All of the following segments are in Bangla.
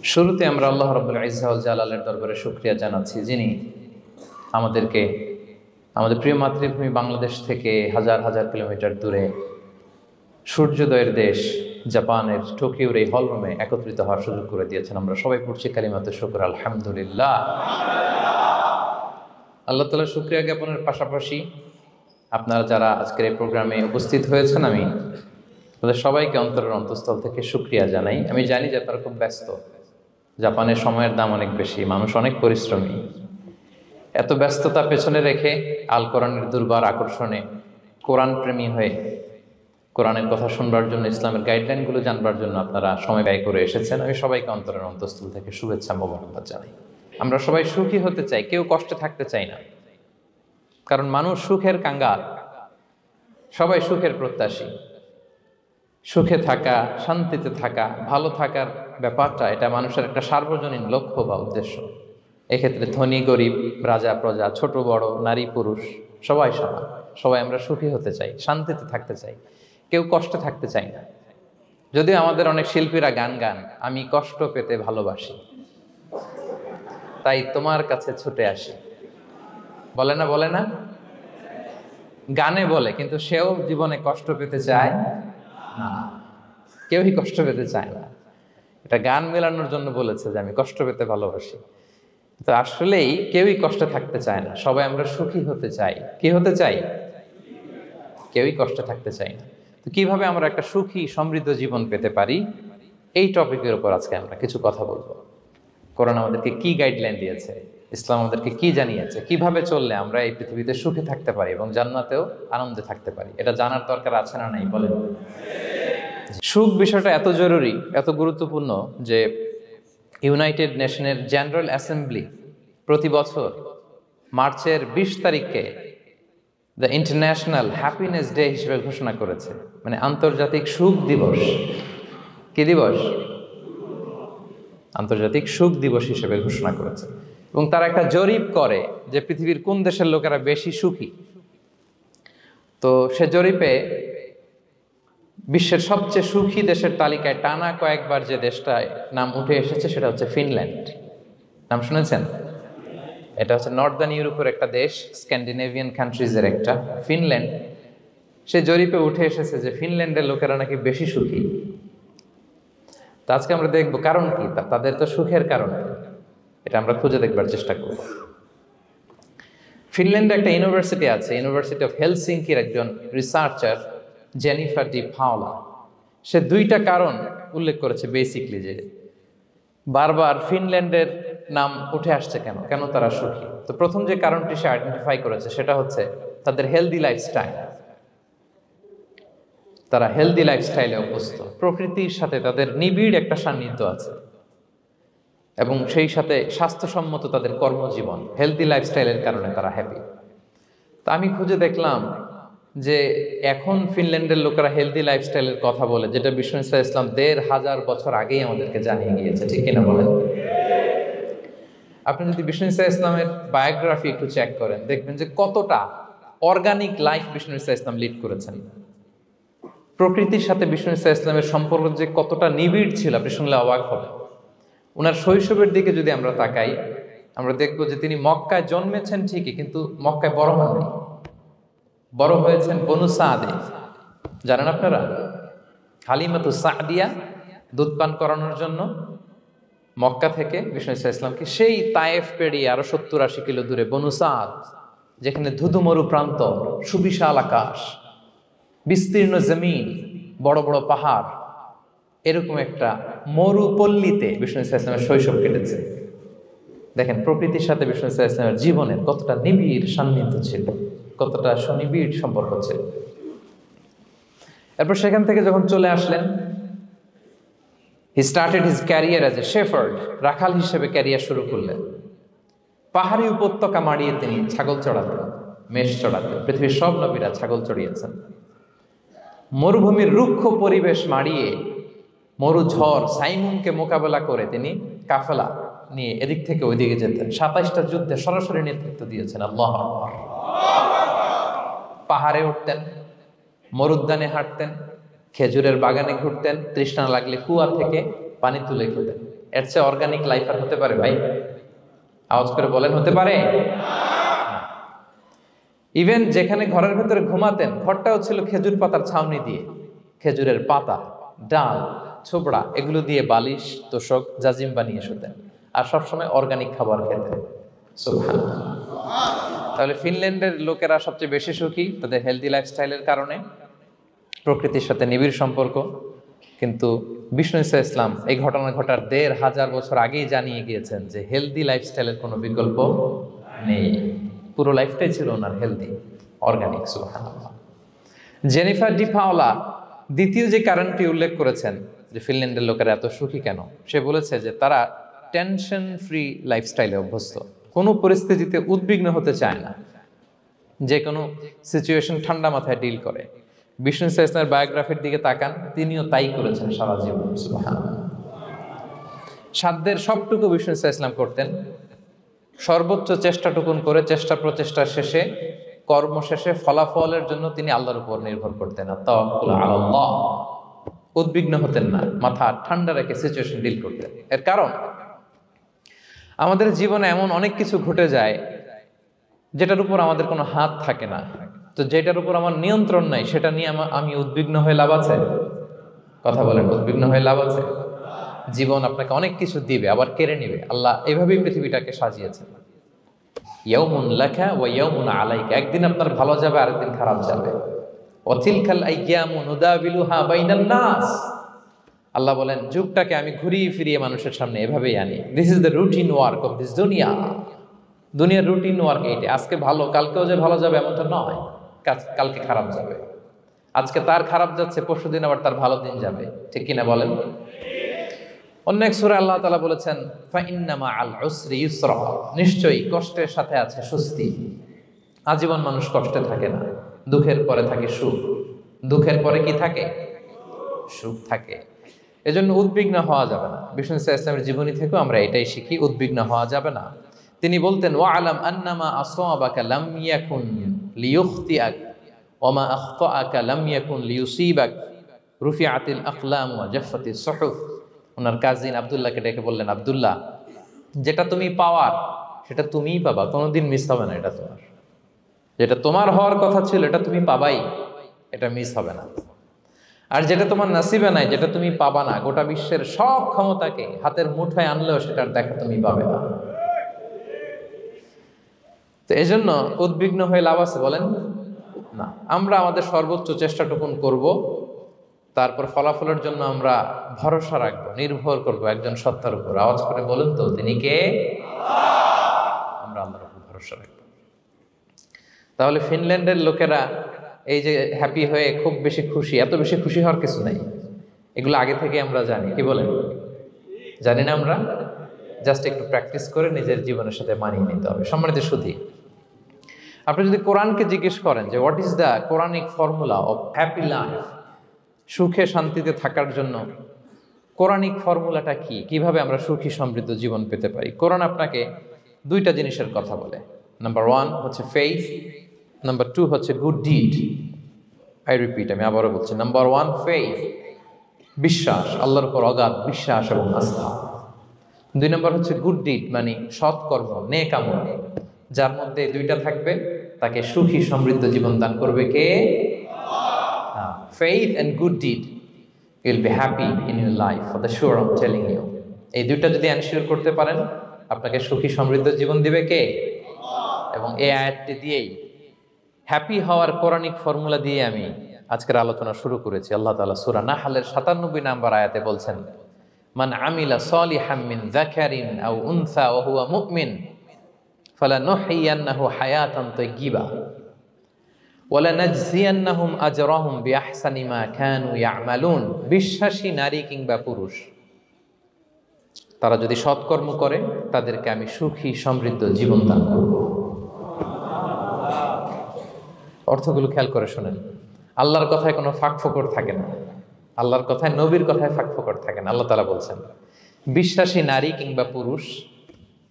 শুরুতে আমরা আল্লাহ রাব্বুল ইজ্জা ওয়াল জালালের দরবারে শুকরিয়া জানাচ্ছি, যিনি আমাদেরকে আমাদের প্রিয় মাতৃভূমি বাংলাদেশ থেকে হাজার হাজার কিলোমিটার দূরে সূর্যোদয়ের দেশ জাপানের টোকিওর এই হলরুমে একত্রিত হওয়ার সুযোগ করে দিয়েছেন। আমরা সবাই পড়ছি কালিমাতুশ শুকর, আলহামদুলিল্লাহ। আল্লাহ তাআলার শুকরিয়া জ্ঞাপনের পাশাপাশি আপনারা যারা আজকের এই প্রোগ্রামে উপস্থিত হয়েছেন, আমি তাদের সবাইকে অন্তরের অন্তঃস্থল থেকে শুকরিয়া জানাই। আমি জানি যে আপনারা খুব ব্যস্ত, জাপানের সময়ের দাম অনেক বেশি, মানুষ অনেক পরিশ্রমী। এত ব্যস্ততা পেছনে রেখে আল কোরআনের দুর্বার আকর্ষণে কোরআন প্রেমী হয়ে কোরআনের কথা শুনবার জন্য, ইসলামের গাইডলাইনগুলো জানবার জন্য আপনারা সময় ব্যয় করে এসেছেন। আমি সবাইকে অন্তরের অন্তঃস্থল থেকে শুভেচ্ছা মোবারকবাদ জানাই। আমরা সবাই সুখী হতে চাই, কেউ কষ্টে থাকতে চাই না, কারণ মানুষ সুখের কাঙ্গাল, সবাই সুখের প্রত্যাশী। সুখে থাকা, শান্তিতে থাকা, ভালো থাকার ব্যাপারটা এটা মানুষের একটা সার্বজনীন লক্ষ্য বা উদ্দেশ্য। এক্ষেত্রে ধনী গরিব, রাজা প্রজা, ছোট বড়, নারী পুরুষ সবাই সমান। সবাই আমরা সুখী হতে চাই, শান্তিতে থাকতে চাই, কেউ কষ্টে থাকতে চাই না। যদিও আমাদের অনেক শিল্পীরা গান গান, আমি কষ্ট পেতে ভালোবাসি, তাই তোমার কাছে ছুটে আসি, বলে না? বলে না? গানে বলে, কিন্তু সেও জীবনে কষ্ট পেতে চায় না। কেউই কষ্ট পেতে চায় না। এটা গান মেলানোর জন্য বলেছে যে আমি কষ্ট পেতে ভালোবাসি, তো আসলেই কেউই কষ্টে থাকতে চায় না। সবাই আমরা সুখী হতে চাই। কি হতে চাই? কেউই কষ্টে থাকতে চাই না। তো কিভাবে আমরা একটা সুখী সমৃদ্ধ জীবন পেতে পারি, এই টপিকের উপর আজকে আমরা কিছু কথা বলবো। কোরআন আমাদেরকে কি গাইডলাইন দিয়েছে, ইসলাম আমাদেরকে কি জানিয়েছে, কিভাবে চললে আমরা এই পৃথিবীতে সুখে থাকতে পারি এবং জান্নাতেও আনন্দে থাকতে পারি, এটা জানার দরকার আছে না নাই? বলেন। সুখ বিষয়টা এত জরুরি, এত গুরুত্বপূর্ণ যে ইউনাইটেড নেশনের জেনারেল অ্যাসেম্বলি প্রতি বছর মার্চের 20 তারিখকে দ্য ইন্টারন্যাশনাল হ্যাপিনেস ডে হিসেবে ঘোষণা করেছে, মানে আন্তর্জাতিক সুখ দিবস। কি দিবস? আন্তর্জাতিক সুখ দিবস হিসেবে ঘোষণা করেছে। এবং তারা একটা জরিপ করে যে পৃথিবীর কোন দেশের লোকেরা বেশি সুখী। তো সে জরিপে বিশ্বের সবচেয়ে সুখী দেশের তালিকায় টানা কয়েকবার যে দেশটায় নাম উঠে এসেছে সেটা হচ্ছে ফিনল্যান্ড। নাম শুনেছেন? এটা হচ্ছে নর্দার্ন ইউরোপের একটা দেশ, স্ক্যান্ডিনেভিয়ান কান্ট্রিজের একটা, ফিনল্যান্ড। সে জরিপে উঠে এসেছে যে ফিনল্যান্ডের লোকেরা নাকি বেশি সুখী। তো আজকে আমরা দেখবো কারণ কি, তাদের তো সুখের কারণ কি, এটা আমরা খুঁজে দেখবার চেষ্টা করব। ফিনল্যান্ডে একটা ইউনিভার্সিটি আছে, ইউনিভার্সিটি অফ হেলসিঙ্কির একজন রিসার্চার জেনিফার ডি পাওলা, সে 2টা কারণ উল্লেখ করেছে বেসিকলি, যে বারবার ফিনল্যান্ডের নাম উঠে আসছে কেন, কেন তারা সুখী। তো প্রথম যে কারণটি সে আইডেন্টিফাই করেছে সেটা হচ্ছে তাদের হেলদি লাইফস্টাইল। তারা হেলদি লাইফস্টাইলে অভ্যস্ত, প্রকৃতির সাথে তাদের নিবিড় একটা সান্নিধ্য আছে, এবং সেই সাথে স্বাস্থ্যসম্মত তাদের কর্মজীবন। হেলদি লাইফস্টাইলের কারণে তারা হ্যাপি। তা আমি খুঁজে দেখলাম যে এখন ফিনল্যান্ডের লোকেরা হেলদি লাইফস্টাইলের কথা বলে, যেটা বিষ্ণু ইসলাম 1500 বছর আগেই আমাদেরকে জানিয়ে গিয়েছে, ঠিক কিনা বলেন? আপনি যদি বিষ্ণু ইসলামের বায়োগ্রাফি একটু চেক করেন, দেখবেন যে কতটা অর্গানিক লাইফ বিষ্ণু ইসলাম লিড করেছেন। প্রকৃতির সাথে বিষ্ণু ইসলামের সম্পর্ক যে কতটা নিবিড় ছিল, আপনি শুনলে অবাক হবেন। ওনার শৈশবের দিকে যদি আমরা তাকাই, আমরা দেখবো যে তিনি মক্কায় জন্মেছেন ঠিকই, কিন্তু মক্কায় বড় হননি। বড় হয়েছেন বনু সাদে। জানেন আপনারা? হালিমাতু সাদিয়া দুধ পান করানোর জন্য মক্কা থেকে বিষ্ণু ইসলামকে সেই তায়েফ পেরিয়ে আরো 70-80 কিলো দূরে বনু সাদ, যেখানে ধুধু মরু প্রান্ত, সুবিশাল আকাশ, বিস্তীর্ণ জমিন, বড় বড় পাহাড়, এরকম একটা মরুপল্লীতে বিষ্ণু ইসলামের শৈশব কেটেছে। দেখেন প্রকৃতির সাথে বিষ্ণু ইসলামের জীবনের কতটা নিবিড় সান্নিধ্য ছিল, কতটা সুনিবিড় সম্পর্ক ছিল। এরপর সেখান থেকে যখন চলে আসলেন, he started his career as a shepherd, রাখাল হিসেবে ক্যারিয়ার শুরু করলেন। পাহাড়ি উপত্যকা মাড়িয়ে তিনি ছাগল চড়াতেন, মেষ চড়াতেন। পৃথিবীর সব নবীরা ছাগল চড়িয়েছেন। মরুভূমির রুক্ষ পরিবেশ মাড়িয়ে মরু ঝড় সাইমুনকে মোকাবেলা করে তিনি কাফেলা নিয়ে এদিক থেকে ওইদিকে যেতেন। 27টা যুদ্ধে সরাসরি নেতৃত্ব দিয়েছেন। আল্লাহু আকবার। পাহাড়ে উঠতেন, মরুদ্যানে হাঁটতেন, খেজুরের বাগানে ঘুরতেন, তৃষ্ণা লাগলে কুয়া থেকে পানি তুলে খেতেন। এর চেয়ে অর্গানিক লাইফ আর হতে পারে ভাই? আওয়াজ করে বলেন, হতে পারে? ইভেন যেখানে ঘরের ভেতরে ঘুমাতেন, ঘরটাও ছিল খেজুর পাতার ছাউনি দিয়ে, খেজুরের পাতা, ডাল, ছোবড়া এগুলো দিয়ে বালিশ, তোষক, জাজিম বানিয়ে শুতেন, আর সবসময় অর্গানিক খাবার খেতেন। সুবহানাল্লাহ। তাহলে ফিনল্যান্ডের লোকেরা সবচেয়ে বেশি সুখী তাদের হেলদি লাইফস্টাইলের কারণে, প্রকৃতির সাথে নিবিড় সম্পর্ক। কিন্তু বিষ্ণু ঈসা ইসলাম এই ঘটনা ঘটার ১৫০০ বছর আগেই জানিয়ে গিয়েছেন যে হেলদি লাইফস্টাইলের কোনো বিকল্প নেই। পুরো লাইফটাই ছিল ওনার হেলদি, অর্গানিক। সুবহানাল্লাহ। জেনিফার ডি পাওলা দ্বিতীয় যে কারণটি উল্লেখ করেছেন যে ফিনল্যান্ডের লোকেরা এত সুখী কেন, সে বলেছে যে তারা টেনশন ফ্রি লাইফস্টাইলে অভ্যস্ত, কোনো পরিস্থিতিতে উদ্বিগ্ন হতে চায় না, যে কোনো সিচুয়েশন ঠান্ডা মাথায় ডিল করে। বিষ্ণু ঈসা ইসলামের বায়োগ্রাফির দিকে তাকান, তিনিও তাই করেছেন সারা জীবন। সুবহানাল্লাহ। সাধ্যের সবটুকু বিষ্ণু ঈসা ইসলাম করতেন, সর্বোচ্চ চেষ্টাটুকুন করে চেষ্টা প্রচেষ্টার শেষে, কর্ম শেষে ফলাফলের জন্য তিনি আল্লাহর উপর নির্ভর করতেন। তাওয়াক্কুল আলাল্লাহ। উদ্বিগ্ন হতেন না, মাথা ঠান্ডা রেখে সিচুয়েশন ডিল করতেন। এর কারণ আমাদের জীবনে এমন অনেক কিছু ঘটে যায় যেটার উপর আমাদের কোনো হাত থাকে না। তো যেটার উপর আমার নিয়ন্ত্রণ নাই সেটা নিয়ে আমি উদ্বিগ্ন হয়ে লাভ আছে? কথা বলেন, উদ্বিগ্ন হয়ে লাভ আছে? জীবন আপনাকে অনেক কিছু দিবে, আবার কেড়ে নিবে। আল্লাহ এভাবেই পৃথিবীটাকে সাজিয়েছেন। ইয়াউমুন লাকা ওয়া ইয়াউমুন আলাইকা, একদিন আপনার ভালো যাবে, আরেকদিন খারাপ যাবে। ওয়া তিলকাল আইয়ামু নুদাবিলুহা বাইনান নাস, আল্লাহ বলেন যুগটাকে আমি ঘুরিয়ে ফিরিয়ে মানুষের সামনে এভাবেই আনি। This is the routine work of this দুনিয়া। দুনিয়ার রুটিন ওয়ার্ক এইটা। আজকে ভালো, কালকেও যে ভালো যাবে এমনটা নয়, কালকে খারাপ যাবে। আজকে তার খারাপ যাচ্ছে, পরশুদিন আবার তার ভালো দিন যাবে, ঠিক কিনা বলেন? অন্য এক সূরায় আল্লাহ তাআলা বলেছেন ফাইন্না মাআল উসরি ইউসরা, নিশ্চয়ই কষ্টের সাথে আছে স্বস্তি। আজীবন মানুষ কষ্টে থাকে না, দুঃখের পরে থাকে সুখ। দুঃখের পরে কি থাকে? সুখ থাকে। এজন্য উদ্বিগ্ন হওয়া যাবে না। বিষ্ণু ঈসা ইসলামের জীবনী থেকেও আমরা এটাই শিখি, উদ্বিগ্ন হওয়া যাবে না। তিনি বলতেন ওয়া আলাম আন্নামা আসাবাকা লাম ইয়াকুন লিয়ুখতিআক ওয়া মা আখতাআকা লাম ইয়াকুন লিয়ুসিবাক রুফিআতিল আকলাম ওয়া জাফফাতিস সুহুফ। ওনার কাজিন আব্দুল্লাহকে ডেকে বললেন, আব্দুল্লাহ, যেটা তুমি পাওয়ার সেটা তুমিই পাবা, কোনোদিন মিস হবে না। এটা তোমার, যেটা তোমার হওয়ার কথা ছিল এটা তুমি পাবাই, এটা মিস হবে না। আর যেটা তোমার নসিবে নাই, যেটা তুমি পাবা না, গোটা বিশ্বের সব ক্ষমতাকে হাতের মুঠোয় আনলেও সেটার দেখা তুমি পাবে না। তো এজন্য উদ্বিগ্ন হয়ে লাভ আছে বলেন না। আমরা আমাদের সর্বোচ্চ চেষ্টাটুকুন করব, তারপর ফলাফলের জন্য আমরা ভরসা রাখবো, নির্ভর করব একজন সত্তার উপর। আওয়াজ করে বলেন তো, তিনি কে? আমরা আল্লাহর উপর ভরসা রাখবো। তাহলে ফিনল্যান্ডের লোকেরা এই যে হ্যাপি হয়ে খুব বেশি খুশি, এত বেশি খুশি হওয়ার কিছু নাই। এগুলো আগে থেকে আমরা জানি, কি বলেন? জানি না আমরা? জাস্ট একটু প্র্যাকটিস করে নিজের জীবনের সাথে মানিয়ে নিতে হবে। সম্মানিত সুধী, আপনি যদি কোরআনকে জিজ্ঞেস করেন যে what is the Quranic formula of happy life, সুখে শান্তিতে থাকার জন্য কোরআনিক ফর্মুলাটা কি, কিভাবে আমরা সুখী সমৃদ্ধ জীবন পেতে পারি, কোরআন আপনাকে দুইটা জিনিসের কথা বলে। নাম্বার 1 হচ্ছে ফেইথ, নাম্বার 2 হচ্ছে গুড ডিড। আই রিপিট, আমি আবারও বলছি, নাম্বার 1 ফেইথ, বিশ্বাস, আল্লাহর উপর অগাধ বিশ্বাস এবং আস্থা। 2 নম্বর হচ্ছে গুড ডিড, মানে সৎকর্ম, নেক আমল। যার মধ্যে দুইটা থাকবে তাকে সুখী সমৃদ্ধ জীবন দান করবে কে? Faith and good deed, you will be happy in your life for the sure, I am telling you. এই দুইটা যদি এনশিওর করতে পারেন, আপনাকে সুখী সমৃদ্ধ জীবন দিবে কে? এবং এই আয়াতটি দিয়েই, হ্যাপি হওয়ার কোরআনিক ফর্মুলা দিয়ে আমি আজকের আলোচনা শুরু করেছি। আল্লাহ তাআলা সূরা নাহলের ৯৭ নম্বর আয়াতে বলছেন, মান আমিলা সালিহাম মিন যাকারিন আও উনসা ওয়া হুয়া মুমিন ফালানুহইয়ান্নাহু হায়াতান তাইয়্যিবা ওয়া লানাজজিয়ান্নাহুম আজরাহুম বিআহসানি মা কানু ইয়ামালুন। বিশ্বাসী নারী কিংবা পুরুষ, তারা যদি সৎকর্ম করে তাদেরকে আমি সুখী সমৃদ্ধ জীবন দান করব। অর্থগুলো খেয়াল করে শোনেন। আল্লাহর কথায় কোনো ফাঁকফোকর থাকে না, আল্লাহর কথায়, নবীর কথায় ফাঁকফোকর থাকে না। আল্লাহ তাআলা বলছেন বিশ্বাসী নারী কিংবা পুরুষ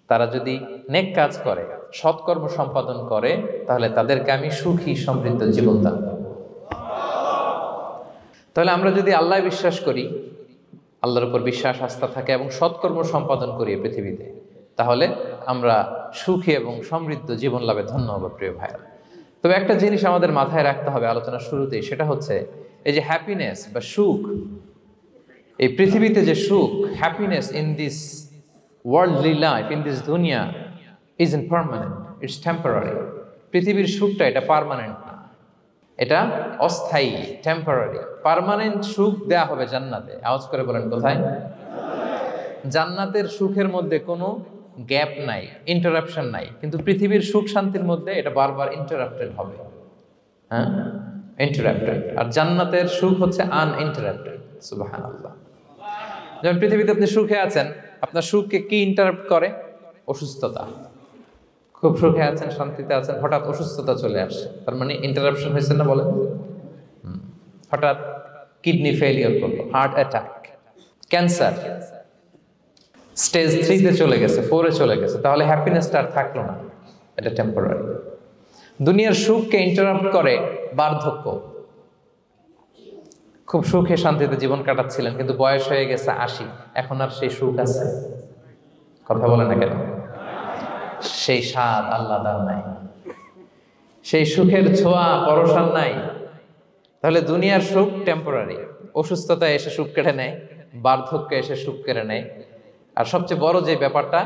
তারা যদি নেক কাজ করে, সৎকর্ম সম্পাদন করে, তাহলে তাদেরকে আমি সুখী সমৃদ্ধ জীবন দান করব। তাহলে আমরা যদি আল্লাহ বিশ্বাস করি, আল্লাহর উপর বিশ্বাস আস্থা থাকে এবং সৎকর্ম সম্পাদন করি পৃথিবীতে, তাহলে আমরা সুখী এবং সমৃদ্ধ জীবন লাভে ধন্য হব প্রিয় ভাইরা। তবে একটা জিনিস আমাদের মাথায় রাখতে হবে আলোচনার শুরুতেই, সেটা হচ্ছে এই যে হ্যাপিনেস বা সুখ, এই পৃথিবীতে যে সুখ, happiness in this worldly life, in this দুনিয়া is in permanent, it's temporary. পৃথিবীর সুখটা এটা পার্মানেন্ট না, এটা অস্থায়ী, টেম্পোরারি। পার্মানেন্ট সুখ দেয়া হবে জান্নাতে। আওয়াজ করে বলেন কোথায়? জান্নাতের সুখের মধ্যে কোনো গ্যাপ নাই, ইন্টারাপশন নাই। কিন্তু পৃথিবীর সুখ শান্তির মধ্যে এটা বারবার ইন্টারাপ্টেড হবে। হ্যাঁ, ইন্টারাপ্টেড। আর জান্নাতের সুখ হচ্ছে আনইন্টারাপ্টেড। সুবহানাল্লাহ। যেমন পৃথিবীতে আপনি সুখে আছেন, আপনার সুখকে কি ইন্টারাপ্ট করে? অসুস্থতা। খুব সুখে আছেন, শান্তিতে আছেন, হঠাৎ অসুস্থতা চলে আসছে, তার মানে ইন্টারাপশন হয়েছে না বলেন? হঠাৎ কিডনি ফেলিওর করলো, হার্ট অ্যাটাক, ক্যান্সার স্টেজ 3-তে চলে গেছে, 4-এ চলে গেছে, তাহলে হ্যাপিনেসটা আর থাকলো না, এটা টেম্পোরারি। দুনিয়ার সুখকে ইন্টারাপ্ট করে বার্ধক্য। খুব সুখে শান্তিতে জীবন কাটাচ্ছিলেন, কিন্তু বয়স হয়ে গেছে 80, এখন আর সেই সুখ আছে? কথা বলে না কেন? সেই স্বাদ আল্লাহর নাই, সেই সুখের ছোঁয়া পরশান নাই। তাহলে দুনিয়ার সুখ টেম্পোরারি, অসুস্থতা এসে সুখ কেড়ে নেয়, বার্ধক্য এসে সুখ কেড়ে নেয়, আর সবচেয়ে বড় যে ব্যাপারটা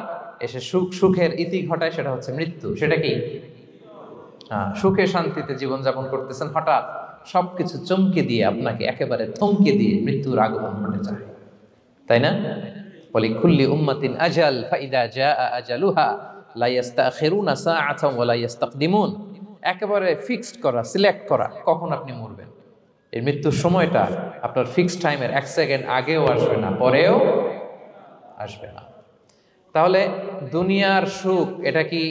এসে সুখের ইতি ঘটায় সেটা হচ্ছে মৃত্যু। সেটা কি? সুখে শান্তিতে জীবনযাপন করতেছেন, হঠাৎ সবকিছু চমকে দিয়ে, আপনাকে একেবারে থমকে দিয়ে মৃত্যুর আগমন ঘটে যায়, তাই না? ওয়ালিকুল্লি উম্মাতিন আজাল ফাইদা জাআ আজালুহা লা ইস্তাখিরুনা সাআতান ওয়া লা ইস্তাকদিমুন। একেবারে ফিক্সড করা, সিলেক্ট করা কখন আপনি মরবেন। এই মৃত্যুর সময়টা আপনার ফিক্সড টাইমের 1 সেকেন্ড আগেও আসবে না, পরেও আসবে না। তাহলে দুনিয়ার সুখ এটা কি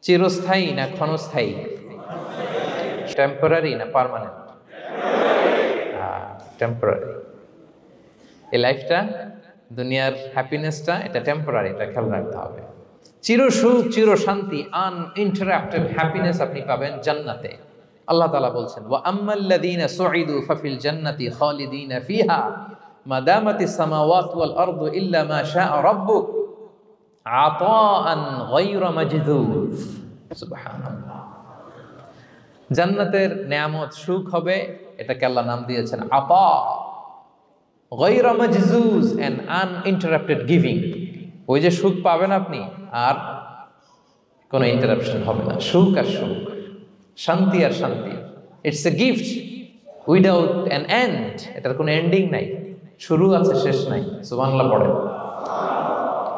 চিরস্থায়ী না ক্ষণস্থায়ী? টেম্পোরারি না পার্মানেন্ট? টেম্পোরারি। এই লাইফটা, দুনিয়ার হ্যাপিনেসটা, এটা টেম্পোরারি, এটা খেয়াল রাখতে হবে। চির সুখ, চির শান্তি, আনইন্টারাপ্টেড হ্যাপিনেস আপনি পাবেন জান্নাতে। আল্লাহ তাআলা বলছেন, ওয়া আম্মাল্লাযীনা সুঈদু ফাফিল জান্নাতি খালিদিনা ফিহা মা দামাতিস সামাওয়াতু ওয়াল আরদু ইল্লা মা শাআ রাব্বুক আতাআন গায়রা মাজদুদ। সুবহানাল্লাহ। জান্নাতের নেয়ামত, সুখ হবে, এটাকে আল্লাহ নাম দিয়েছেন আতা, গায়রা মাজজুজ, এন্ড আনইন্টারাপ্টেড গিভিং। ওই যে সুখ পাবেন আপনি, আর কোনো ইন্টারাপশন হবে না। সুখ আর সুখ, শান্তি আর শান্তি, it's a gift without an end. এটার কোনো এন্ডিং নাই, শুরু আছে শেষ নাই। সুবহানাল্লাহ পড়েন।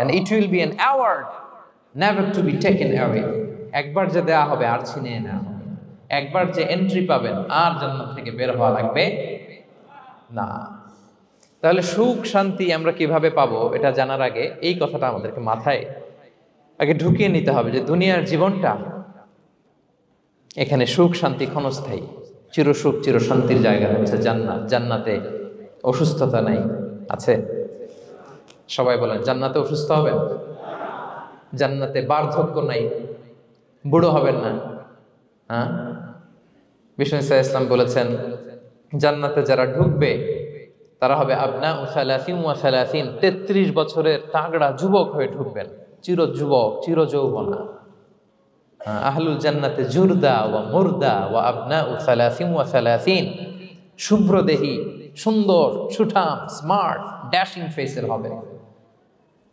And it will be an award never to be taken away. একবার যে দেয়া হবে আর ছিনিয়ে নেওয়া হবে। একবার যে এন্ট্রি পাবেন আর জান্নাত থেকে বের হওয়া লাগবে না। তাহলে সুখ শান্তি আমরা কিভাবে পাবো, এটা জানার আগে এই কথাটা আমাদেরকে মাথায় আগে ঢুকিয়ে নিতে হবে যে দুনিয়ার জীবনটা, এখানে সুখ শান্তি ক্ষণস্থায়ী, চির সুখ চির শান্তির জায়গা হচ্ছে জান্নাত। জান্নাতে অসুস্থতা নাই, আছে? সবাই বলেন, জান্নাতে অসুস্থ হবেন? জান্নাতে বার্ধক্য নাই, বুড়ো হবেন না। হ্যাঁ, বিষ্ণু ইসলাম বলেছেন, জান্নাতে যারা ঢুকবে তারা হবে আবনা উ সালাসিন ওয়া সালাসিন, 33 বছরের তাগড়া যুবক হয়ে ঢুকবেন, চির যুবক, চির যৌবনা। আহলুল জান্নাতে জুরদা ওয়া মুরদা ওয়া আবনা উ সালাসিন ওয়া সালাসিন, শুভ্র দেহী, সুন্দর, সুঠাম, স্মার্ট, ড্যাশিং ফেসের হবে।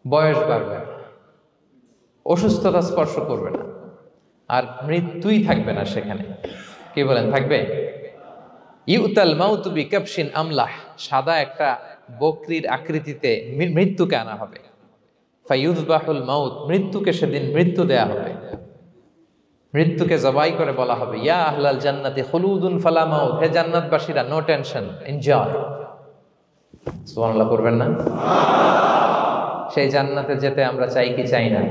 বয়স বাড়বে না, অসুস্থতা স্পর্শ করবে না, আর মৃত্যুই থাকবে না সেখানে। কি বলেন, থাকবে? ইউতাল মাউতু বিকাবশিন আমলাহ, সাদা একটা বকরির আকৃতিতে মৃত্যুকে আনা হবে। ফায়ুযবাহুল মাউত, মৃত্যুকে সেদিন মৃত্যু দেয়া হবে। মৃত্যুকে জবাই করে বলা হবে, ইয়া আহলাল জান্নাতি খুলুদুন ফালা মাউত, হে জান্নাতবাসীরা, নো টেনশন, এনজয়। সুবহানাল্লাহ করবেন না? সেই জান্নাতে যেতে আমরা চাই কি চাই না?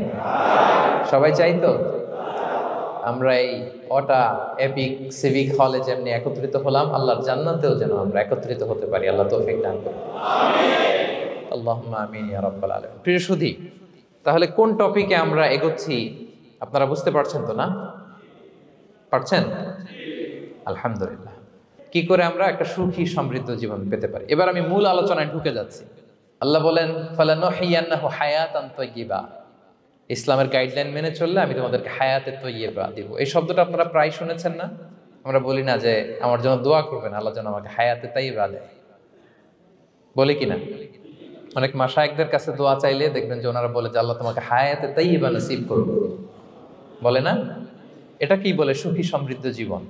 সবাই চাই তো? আমরা এই ওটা এপিক সিভিক হলে যেমনি একত্রিত হলাম, আল্লাহর জান্নাতেও যেন আমরা একত্রিত হতে পারি। আল্লাহ তৌফিক দান করুন। আমিন। আল্লাহুম্মা আমিন ইয়া রাব্বাল আলামিন। প্রিয় সুধী, তাহলে কোন টপিকে আমরা এগোচ্ছি আপনারা বুঝতে পারছেন তো না? পারছেন? আলহামদুলিল্লাহ। কি করে আমরা একটা সুখী সমৃদ্ধ জীবন পেতে পারি, এবার আমি মূল আলোচনায় ঢুকে যাচ্ছি। আল্লাহ বলেন ফালানুহিয়ান্নাহু হায়াতান তাইয়্যিবা, ইসলামের গাইডলাইন মেনে চললে আমি তোমাদেরকে হায়াতে তাইয়্যিবা দিব। এই শব্দটা আপনারা প্রায় শুনেছেন না? আমরা বলি না যে আমার জন্য দোয়া করবেন আল্লাহ যেন আমাকে হায়াতে তাইয়্যিবা দেয়, বলি কিনা? অনেক মাশায়েখদের কাছে দোয়া চাইলে দেখবেন যে ওনারা বলে যে আল্লাহ তোমাকে হায়াতে তাইয়্যিবা নসিব করুন, বলে না? এটা কি বলে? সুখী সমৃদ্ধ জীবন।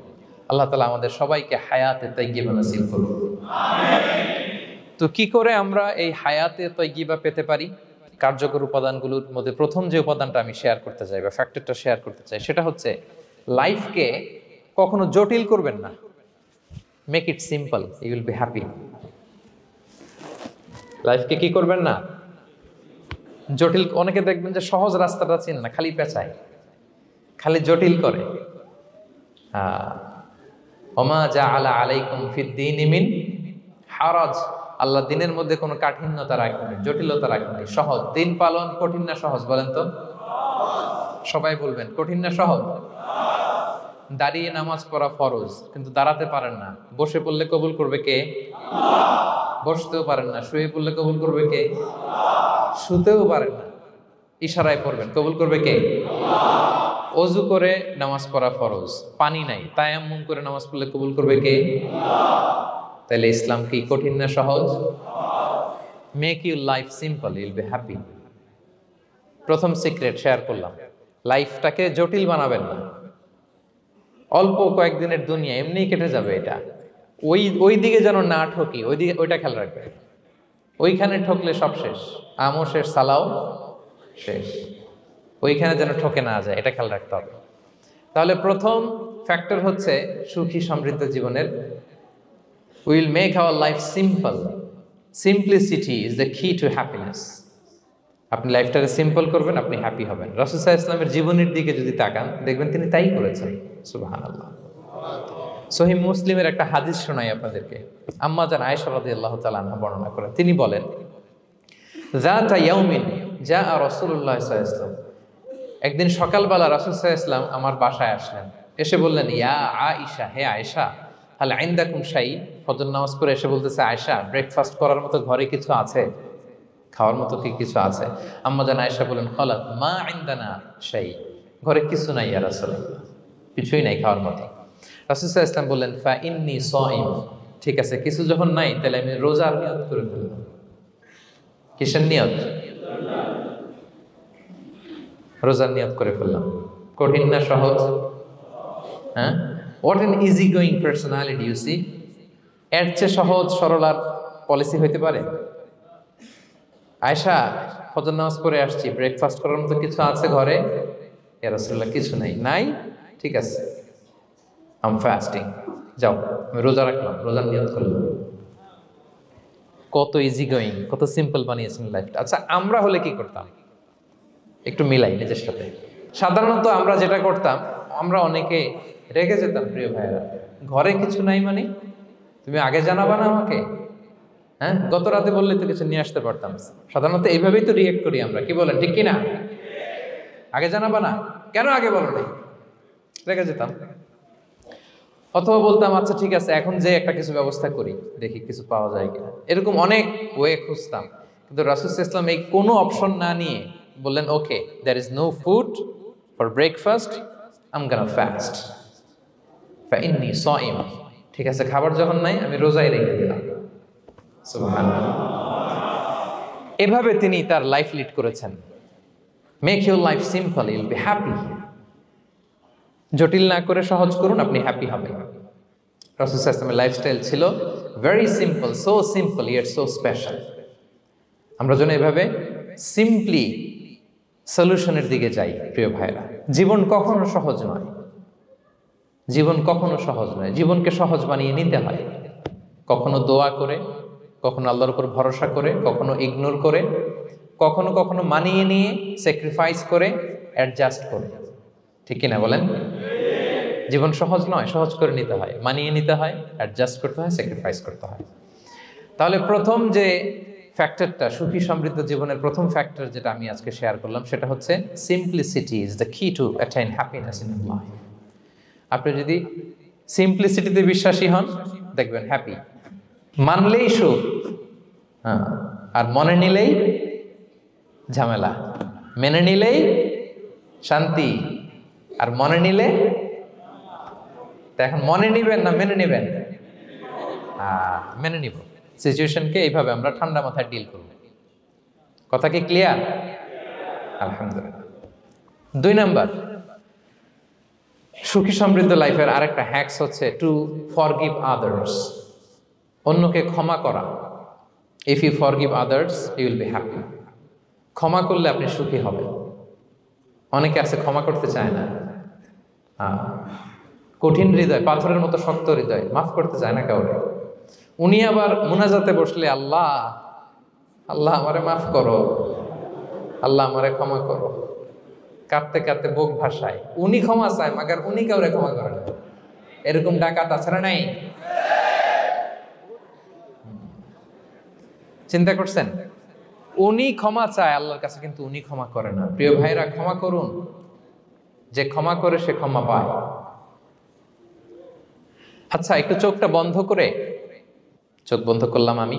আল্লাহ তাআলা আমাদের সবাইকে হায়াতে তাইয়্যিবা নসিব করুন। তো কি করে আমরা এই হায়াতে তাইয়্যিবা পেতে পারি? কার্যকর উপাদানগুলোর মধ্যে প্রথম যে উপাদানটা আমি শেয়ার করতে চাই বা ফ্যাক্টরটা শেয়ার করতে চাই সেটা হচ্ছে লাইফকে কখনো জটিল করবেন না। Make it simple, you will be happy. লাইফকে কি করবেন না? জটিল। অনেকে দেখবেন যে সহজ রাস্তাটা চেনে না, খালি পেঁচায়, খালি জটিল করে। ওমা জাআলা আলাইকুম ফিদ-দীনি মিন হারাজ, আল্লাহ দিনের মধ্যে কোনো কাঠিন্যতা রাখেনি, জটিলতা রাখেনি, সহজ। দিন পালন কঠিন না সহজ? বলেন তো, সবাই বলবেন কঠিন না সহজ? দাঁড়িয়ে নামাজ পড়া ফরজ, কিন্তু দাঁড়াতে পারেন না। বসে পড়লে কবুল করবে কে? বসতেও পারেন না। শুয়ে পড়লে কবুল করবে কে? শুতেও পারেন না, ইশারায় পড়বেন, কবুল করবে কে? অজু করে নামাজ পড়া ফরজ, পানি নাই, তায়াম্মুম করে নামাজ পড়লে কবুল করবে কে? তাহলে ইসলাম কি কঠিন না সহজ? Make your life simple, Yule be happy. প্রথম সিক্রেট শেয়ার করলাম, লাইফটাকে জটিল বানাবেন না। অল্প কয়েকদিনের দুনিয়া, এমনিই কেটে যাবে। এটা ওই দিকে যেন না ঠকি, ওইটা খেয়াল রাখবে। ওইখানে ঠকলে সব শেষ, আমও শেষ, সালাও শেষ। ওইখানে যেন ঠকে না যায়, এটা খেয়াল রাখতে হবে। তাহলে প্রথম ফ্যাক্টর হচ্ছে সুখী সমৃদ্ধ জীবনের, will make our life simple. Simplicity is the কি টু হ্যাপিনেস। আপনি লাইফটাকে সিম্পল করবেন, আপনি হ্যাপি হবেন। রাসূল সাল্লাল্লাহু আলাইহি ওয়াসাল্লামের জীবনের দিকে যদি তাকান দেখবেন তিনি তাই করেছেন। সুবহানাল্লাহ। সহিহ মুসলিমের একটা হাদিস শোনাই আপনাদেরকে। আম্মা জান আয়েশা রাদিয়াল্লাহু তাআলা আনহা বর্ণনা করেন। তিনি বলেন, যাতা ইয়াউমিন জাআ রাসূলুল্লাহ সাল্লাল্লাহু আলাইহি ওয়াসাল্লাম, একদিন সকালবেলা রাসূল সাল্লাল্লাহু আলাইহি ওয়াসাল্লাম আমার বাসায় আসলেন। এসে বললেন, ইয়া আয়েশা, হে আয়েশা, হাল ইনদাকুম শাই। ফজর নামাজ পড়ে এসে বলতেছে, আয়েশা ব্রেকফাস্ট করার মতো ঘরে কিছু আছে? খাওয়ার মতো কি কিছু আছে? আম্মা জান আয়েশা বলেন, খালাত মা ইনদানা শাই, ঘরে কিছু নাই ইয়া রাসূলুল্লাহ, কিছুই নাই খাওয়ার মতো। রাসূল সাল্লাল্লাহু আলাইহি ওয়াসাল্লাম বললেন, ফা ইন্নী সাইম, ঠিক আছে, কিছু যখন নাই তাহলে আমি রোজার নিয়ত করে ফেললাম। কিসের নিয়ত? রোজার নিয়ত করে ফেললাম। কঠিন না সহজ? হ্যাঁ, what an easy going personality you see. এর চেয়ে সহজ সরল আর পলিসি হইতে পারে? আয়েশা, ফজর নামাজ পড়ে আসছি, ব্রেকফাস্ট করার মতো কিছু আছে ঘরে? ইয়া রাসূলুল্লাহ, কিছু নাই। নাই, ঠিক আছে, আই এম ফাস্টিং, যাও আমি রোজা রাখলাম, রোজার নিয়ত করলাম। কত ইজি গোয়িং, কত সিম্পল বানিয়েছেন লাইফটা। আচ্ছা, আমরা হলে কি করতাম? একটু মিলাই নিজের সাথে। সাধারণত আমরা যেটা করতাম, আমরা অনেকে রেগে যেতাম। প্রিয় ভাইয়েরা, ঘরে কিছু নাই মানে তুমি আগে জানাবা না আমাকে? হ্যাঁ, গত রাতে বললে তো কিছু নিয়ে আসতে পারতাম। সাধারণত এইভাবেই তো রিয়েক্ট করি আমরা, কি বলেন, ঠিক কিনা? আগে জানাবা না, কেন আগে বলো নাই? রেগে যেতাম। অথবা বলতাম, আচ্ছা ঠিক আছে, এখন যে একটা কিছু ব্যবস্থা করি, দেখি কিছু পাওয়া যায় কিনা। এরকম অনেক ওয়ে খুঁজতাম। কিন্তু রাসূল সাল্লাল্লাহু আলাইহি ওয়াসাল্লাম এই কোনো অপশন না নিয়ে বললেন, okay, there is no food for breakfast, I am gonna fast, ফাইন্নী সাইম। ঠিক আছে, খাবার যখন নাই আমি রোজাই রেখে দিলাম। সুবহানাল্লাহ। এভাবে তিনি তার লাইফ লিড করেছেন। Make your life simple, Yule be happy. জটিল না করে সহজ করুন, আপনি হ্যাপি হবেন। রাসূল সাল্লাল্লাহু আলাইহি ওয়াসাল্লামের লাইফস্টাইল ছিল very simple, so simple yet so special. আমরা যেন এভাবে সিম্পলি সলিউশনের দিকে যাই। প্রিয় ভাইরা, জীবন কখনো সহজ নয়, জীবন কখনো সহজ নয়। জীবনকে সহজ বানিয়ে নিতে হয়, কখনো দোয়া করে, কখনো আল্লাহর উপর ভরসা করে, কখনো ইগনোর করে, কখনো কখনো মানিয়ে নিয়ে, স্যাক্রিফাইস করে, অ্যাডজাস্ট করে। ঠিক কিনা বলেন? জীবন সহজ নয়, সহজ করে নিতে হয়, মানিয়ে নিতে হয়, অ্যাডজাস্ট করতে হয়, স্যাক্রিফাইস করতে হয়। তাহলে প্রথম যে ফ্যাক্টরটা, সুখী সমৃদ্ধ জীবনের প্রথম ফ্যাক্টর যেটা আমি আজকে শেয়ার করলাম, সেটা হচ্ছে সিম্পলিসিটি ইজ দ্য কি টু অ্যাটাইন হ্যাপিনেস ইন লাইফ। আপনি যদি সিম্পলিসিটিতে বিশ্বাসী হন, দেখবেন হ্যাপি। মানলেই সুখ। হ্যাঁ, আর মনে নিলেই ঝামেলা, মেনে নিলেই শান্তি, আর মনে নিলে। তা এখন মনে নিবেন না মেনে নিবেন? মেনে নিব। সিচুয়েশনকে এইভাবে আমরা ঠান্ডা মাথায় ডিল করব। কথা কি ক্লিয়ার? আলহামদুলিল্লাহ। 2 নাম্বার, সুখী সমৃদ্ধ লাইফের আরেকটা হ্যাকস হচ্ছে টু ফরগিভ আদার্স, অন্যকে ক্ষমা করা। If you forgive others you will be happy. ক্ষমা করলে আপনি সুখী হবেন। অনেকে আছে ক্ষমা করতে চায় না, কঠিন হৃদয়, পাথরের মতো শক্ত হৃদয়, মাফ করতে চায় না কাউরে। উনি আবার মুনাজাতে বসলে আল্লাহ আল্লাহ আমারে মাফ করো, আল্লাহ আমারে ক্ষমা করো, কাঁদতে কাঁদতে বুক ভাসায়। উনি ক্ষমা চায় মাগার উনি কাউরে ক্ষমা করে না। এরকম ডাকাত আছে না নাই? চিন্তা করছেন? উনি ক্ষমা চায় আল্লাহর কাছে, কিন্তু উনি ক্ষমা করে না। প্রিয় ভাইরা, ক্ষমা করুন। যে ক্ষমা করে সে ক্ষমা পায়। আচ্ছা, একটু চোখটা বন্ধ করে, চোখ বন্ধ করলাম আমি,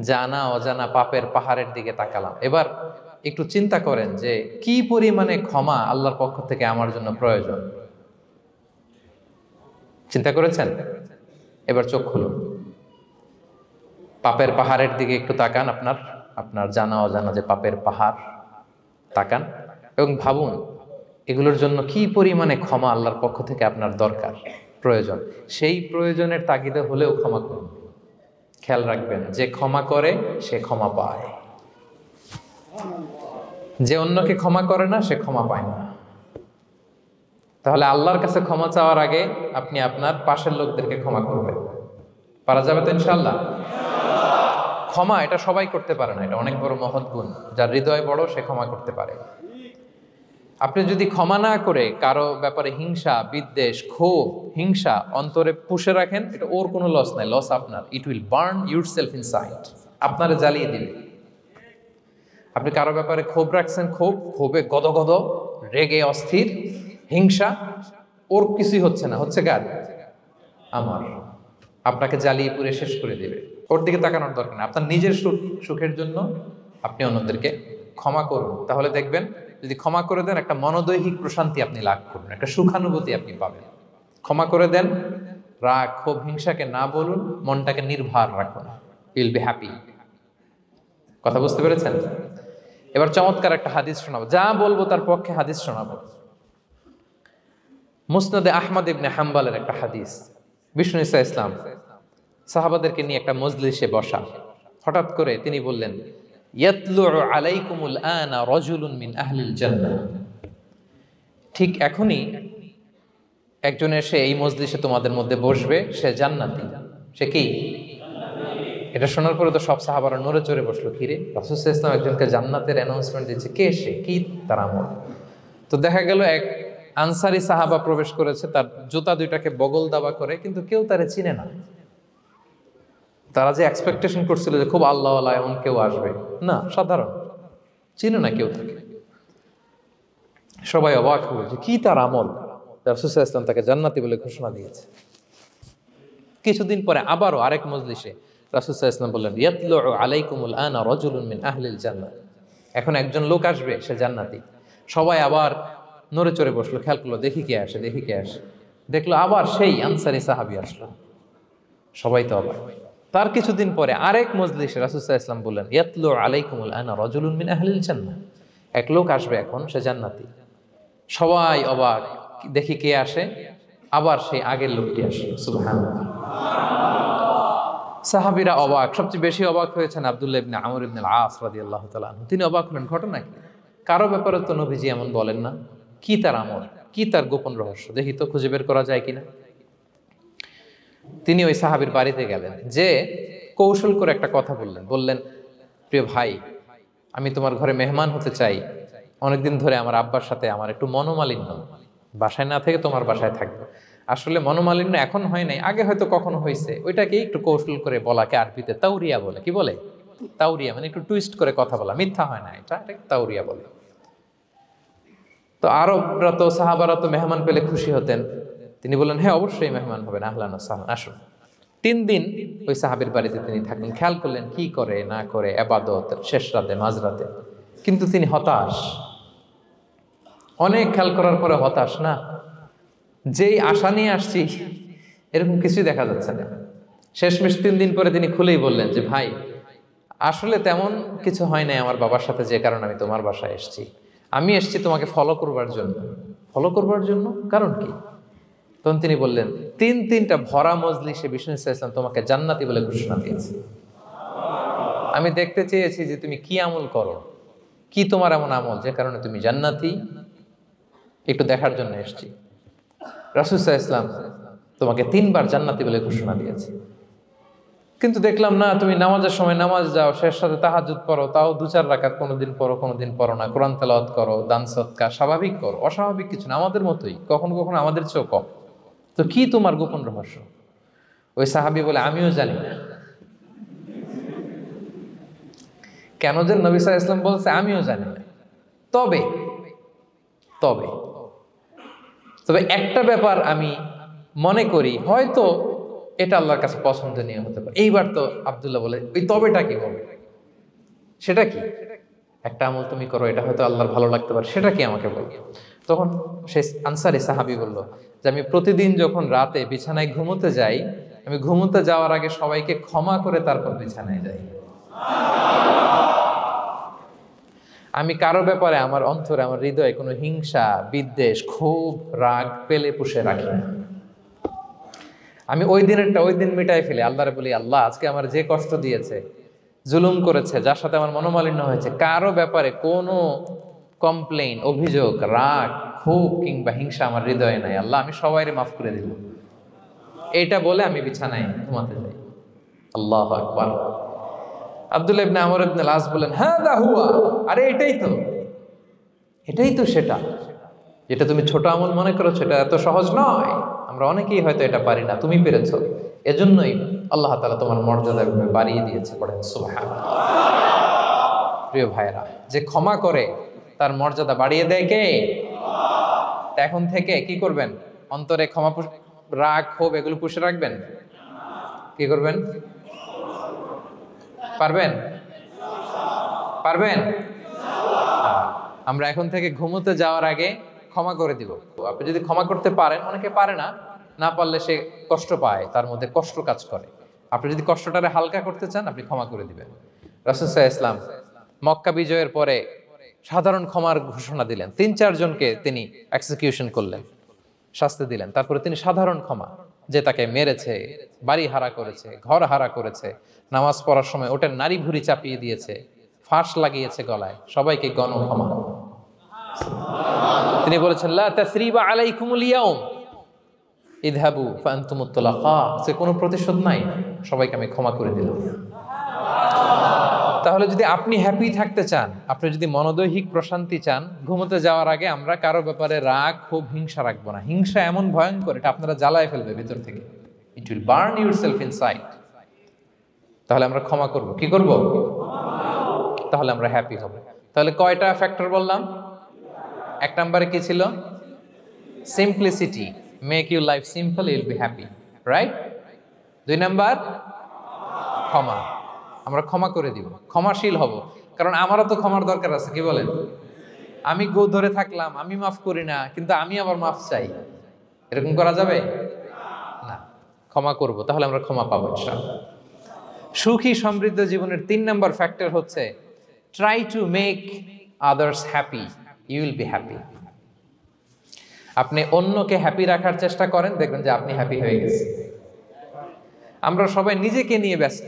জানা অজানা পাপের পাহাড়ের দিকে তাকালাম। এবার একটু চিন্তা করেন যে কি পরিমাণে ক্ষমা আল্লাহর পক্ষ থেকে আমার জন্য প্রয়োজন। চিন্তা করেছেন? এবার চোখ খুলুন, পাপের পাহাড়ের দিকে একটু তাকান। আপনার জানা অজানা যে পাপের পাহাড়, তাকান এবং ভাবুন এগুলোর জন্য কি পরিমাণে ক্ষমা আল্লাহর পক্ষ থেকে আপনার দরকার, প্রয়োজন। সেই প্রয়োজনের তাগিদে হলেও ক্ষমা করুন। খেয়াল রাখবেন, যে ক্ষমা করে সে ক্ষমা পায়, যে অন্যকে ক্ষমা করে না সে ক্ষমা পায় না। তাহলে আল্লাহর কাছে ক্ষমা চাওয়ার আগে আপনি আপনার পাশের লোকদেরকে ক্ষমা করবেন। পারা যাবে তো ইনশাআল্লাহ? ক্ষমা এটা সবাই করতে পারে না, এটা অনেক বড় মহৎ গুণ। যার হৃদয় বড় সে ক্ষমা করতে পারে। আপনি যদি ক্ষমা না করে কারো ব্যাপারে হিংসা, বিদ্বেষ, ক্ষোভ, হিংসা অন্তরে পুষে রাখেন, এটা ওর কোনো লস নাই, লস আপনার। It will burn yourself inside, আপনারে জ্বালিয়ে দিবে। আপনি কারো ব্যাপারে ক্ষোভ রাখছেন, ক্ষোভে গদগদ, রেগে অস্থির, হিংসা, ওর কিছুই হচ্ছে না, হচ্ছে কার? আমার। আপনাকে জ্বালিয়ে পুড়ে শেষ করে দিবে। ওর দিকে তাকানোর দরকার নেই। আপনার নিজের সুখের জন্য আপনি অন্যদেরকে ক্ষমা করুন। তাহলে দেখবেন, যদি ক্ষমা করে দেন, একটা মনোদৈহিক প্রশান্তি আপনি লাভ করবেন, একটা সুখানুভূতি আপনি পাবেন। ক্ষমা করে দেন, রাগ, ক্ষোভ, হিংসাকে না বলুন, মনটাকে নির্ভার রাখুন। Will be happy. কথা বুঝতে পেরেছেন? এবার চমৎকার একটা হাদিস শোনাবো, যা বলবো তার পক্ষে হাদিস শোনাবো। মুসনাদে আহমদ ইবনে হাম্বলের একটা হাদিস। বিষ্ণু ঈসা ইসলাম সাহাবাদেরকে নিয়ে একটা মজলিসে বসা। হঠাৎ করে তিনি বললেন, ইয়াতলুউ আলাইকুমুল আনা রাজুলুন মিন আহলিল জান্নাহ। ঠিক এখনই একজন এসে এই মজলিসে তোমাদের মধ্যে বসবে, সে জান্নাতি। সে কি? এটা শোনার পরে তো সব সাহাবারা নড়ে চড়ে বসলো। কিরে, রাসূল সাল্লাল্লাহু আলাইহি ওয়াসাল্লাম একজনকে জান্নাতের অ্যানাউন্সমেন্ট দিচ্ছে, কে সে, কি তার আমল? তো দেখা গেল এক আনসারি সাহাবা প্রবেশ করেছে, তার জুতা দুইটাকে বগল দাবা করে, কিন্তু কেউ তারে চিনে না। তারা যে এক্সপেকটেশন করছিল যে খুব আল্লাহওয়ালা এমন কেউ আসবে, না, সাধারণ, চিনে না কেউ তাকে। সবাই অবাক হলো যে কি তার আমল, রাসূল সাল্লাল্লাহু আলাইহি ওয়াসাল্লাম তাকে জান্নাতি বলে ঘোষণা দিয়েছে। কিছুদিন পরে আবারও আরেক মজলিসে রাসূল সাল্লাল্লাহু আলাইহি ওয়াসাল্লাম বললেন, ইয়াতলুউ আলাইকুমুল আনা রাজুলুন মিন আহলিল জান্নাহ। এখন একজন লোক আসবে, সে জান্নাতি। সবাই আবার নড়ে চড়ে বসলো, খেয়াল করলো, দেখি কে আসে, দেখি কে আসে। দেখলো আবার সেই আনসারি সাহাবী আসলো। সবাই তো অবাক। তার কিছুদিন পরে আরেক মজলিসে রাসূল সাল্লাল্লাহু আলাইহি ওয়াসাল্লাম বললেন, ইয়াতলু আলাইকুমুল আনা রাজুলুন মিন আহলিল জান্নাহ। এক লোক আসবে এখন, সে জান্নাতি। সবাই অবাক, দেখি কে আসে, আবার সেই আগের লোকটি আসে। সুবহানাল্লাহ। সাহাবীরা অবাক। সবচেয়ে বেশি অবাক হয়েছেন আব্দুল্লাহ ইবনে আমর ইবনে আল-আস রাদিয়াল্লাহু তাআলা আনহু। তিনি অবাক হলেন, ঘটনা কি? কারো ব্যাপারে তো নবীজি এমন বলেন না, কি তার আমল, কি তার গোপন রহস্য, দেখি তো খুঁজে বের করা যায় কিনা। তিনি ওই সাহাবীর বাড়িতে গেলেন, যে কৌশল করে একটা কথা বললেন, প্রিয় ভাই, আমি তোমার ঘরে মেহমান হতে চাই। অনেকদিন ধরে আমার আব্বার সাথে আমার একটু মনোমালিন্য, বাসায় না থেকে তোমার বাসায় থাকবো। আসলে মনোমালিন্য এখন হয় নাই, আগে হয়তো কখনো হয়েছে। ওইটাকে একটু কৌশল করে বলাকে আরবিতে তাওরিয়া বলে। কি বলে? তাওরিয়া, মানে একটু টুইস্ট করে কথা বলা, মিথ্যা হয় না, এটা তাওরিয়া বলে। তো আরবরা তো, সাহাবারা তো মেহমান পেলে খুশি হতেন। তিনি বললেন, হ্যাঁ অবশ্যই মেহমান হবেন, আহলান ওয়া সাহলান, আসুন। 3 দিন ওই সাহাবীর বাড়িতে তিনি থাকলেন। খেয়াল করলেন কি করে না করে, ইবাদত শেষ রাতে মাঝরাতে, কিন্তু তিনি হতাশ। অনেক খেয়াল করার পরে হতাশ, না যেই আশা নিয়ে আসছি এরকম কিছুই দেখা যাচ্ছে না। শেষমেশ 3 দিন পরে তিনি খুলেই বললেন যে ভাই, আসলে তেমন কিছু হয় নাই আমার বাবার সাথে, যে কারণে আমি তোমার বাসায় এসেছি। আমি এসেছি তোমাকে ফলো করবার জন্য। ফলো করবার জন্য? কারণ কি? তখন তিনি বললেন, 3টা ভরা মজলিসে বিষ্ণু ইসলাম তোমাকে জান্নাতি বলে ঘোষণা দিয়েছে। আমি দেখতে চেয়েছি যে তুমি কি আমল করো, কি তোমার এমন আমল যে কারণে তুমি জান্নাতি, একটু দেখার জন্য এসেছি। রাসূল সাল্লাল্লাহু আলাইহি ওয়াসাল্লাম তোমাকে 3বার জান্নাতি বলে ঘোষণা দিয়েছে, কিন্তু দেখলাম না তুমি নামাজের সময় নামাজ যাও, শেষ সাথে তাহাজ্জুদ পড়ো, তাও 2-4 রাকাত, কোনোদিন পড়ো কোনোদিন পড়ো না, কোরআন তেলাওয়াত করো, দান সদকা স্বাভাবিক করো, অস্বাভাবিক কিছু না, আমাদের মতোই, কখনো কখনো আমাদের চেয়েও কম। তো কি তোমার গোপন রহস্য? ওই সাহাবী বলে, আমিও জানি না। কেন যে নবী সাল্লাল্লাহু আলাইহি ওয়াসাল্লাম বলছে আমিও জানি না। তবে তবে তবে একটা ব্যাপার আমি মনে করি, হয়তো এটা আল্লাহর কাছে পছন্দনীয় হতে পারে। এইবার তো আব্দুল্লাহ বলে, ওই তবেটা কি বলে? সেটা কি? একটা আমল তুমি করো, এটা হয়তো আল্লাহর ভালো লাগতে পারে, সেটা কি আমাকে বলো। তখন সেই আনসারী সাহাবী বলল যে আমি প্রতিদিন যখন রাতে বিছানায় ঘুমোতে যাই, আমি ঘুমোতে যাওয়ার আগে সবাইকে ক্ষমা করে তারপর বিছানায় যাই। আমি কারো ব্যাপারে আমার অন্তরে, আমার হৃদয়ে কোনো হিংসা, বিদ্বেষ, ক্ষোভ, রাগ পেলে পুষে রাখি না। আমি ওই দিনেরটা ওই দিন মিটাই ফেলি। আল্লাহরে বলি, আল্লাহ আজকে আমার যে কষ্ট দিয়েছে, জুলুম করেছে, যার সাথে আমার মনোমালিন্য হয়েছে, কারো ব্যাপারে কোনো কমপ্লেইন, অভিযোগ, রাগ, ক্ষোভ কিংবা হিংসা আমার হৃদয়ে নাই। আল্লাহ আমি সবাইরে মাফ করে দিল। এইটা বলে আমি বিছানায় ঘুমাতে যাই। আল্লাহু আকবার। আব্দুল্লাহ ইবনে আমর ইবনে আল-আস বলেন, হাদা হুয়া, আরে এটাই তো সেটা যেটা তুমি ছোট আমল মনে করো, সেটা এত সহজ নয়। আমরা অনেকেই হয়তো এটা পারি না, তুমি পেরেছো। এজন্যই আল্লাহ তাআলা তোমার মর্যাদা বাড়িয়ে দিয়েছে। পড়েন সুবহানাল্লাহ। প্রিয় ভাইরা, যে ক্ষমা করে তার মর্যাদা বাড়িয়ে দেয় কে? তা এখন থেকে কি করবেন? অন্তরে ক্ষমা, রাগ, ক্ষোভ এগুলো পুষে রাখবেন। কি করবেন? পারবেন? পারবেন? আমরা এখন থেকে ঘুমোতে যাওয়ার আগে ক্ষমা করে দিব। আপনি যদি ক্ষমা করতে পারেন, অনেকে পারে না, না পারলে সে কষ্ট পায়, তার মধ্যে কষ্ট কাজ করে। আপনি যদি কষ্টটারে হালকা করতে চান, আপনি ক্ষমা করে দিবেন। রাসূল সাল্লাল্লাহু আলাইহি ওয়াসাল্লাম মক্কা বিজয়ের পরে সাধারণ ক্ষমার ঘোষণা দিলেন। 3-4 জনকে তিনি এক্সিকিউশন করলেন, শাস্তি দিলেন। তারপরে তিনি সাধারণ ক্ষমা, যে তাকে মেরেছে, বাড়ি হারা করেছে, ঘর হারা করেছে, নামাজ পড়ার সময় ওটার নারী ভুঁড়ি চাপিয়ে দিয়েছে, ফাঁস লাগিয়েছে গলায়, সবাইকে গণ ক্ষমা। তিনি বলেছেন, লা তাসরিবা আলাইকুমুল ইয়াউম ইযহাবু ফাআনতুমুত তুলাকা, যে কোনো প্রতিশোধ নাই, সবাইকে আমি ক্ষমা করে দিলাম। তাহলে যদি আপনি হ্যাপি থাকতে চান, আপনি যদি মনোদৈহিক প্রশান্তি চান, ঘুমোতে যাওয়ার আগে আমরা কারো ব্যাপারে রাগ, ক্ষোভ, হিংসা রাখবো না। হিংসা এমন ভয়ঙ্কর, এটা আপনারা জ্বালায় ফেলবে ভিতর থেকে। It will burn yourself inside. তাহলে আমরা ক্ষমা করব। কি করব? তাহলে আমরা হ্যাপি হব। তাহলে কয়টা ফ্যাক্টর বললাম? 1 নম্বরে কি ছিল? Simplicity, make your life simple, you will be happy, right? 2 number ক্ষমা, আমরা ক্ষমা করে দিব, ক্ষমাশীল হব। কারণ আমারও তো ক্ষমার দরকার আছে, কি বলেন? আমি গো ধরে থাকলাম, আমি মাফ করি না, কিন্তু আমি আবার মাফ চাই, এরকম করা যাবে না। ক্ষমা করব, তাহলে আমরা ক্ষমা পাবো ইনশাআল্লাহ। সুখী সমৃদ্ধ জীবনের 3 নাম্বার ফ্যাক্টর হচ্ছে try to make others happy, you will be happy. আপনি অন্যকে হ্যাপি রাখার চেষ্টা করেন, দেখবেন যে আপনি হ্যাপি হয়ে গেছেন। আমরা সবাই নিজেকে নিয়ে ব্যস্ত,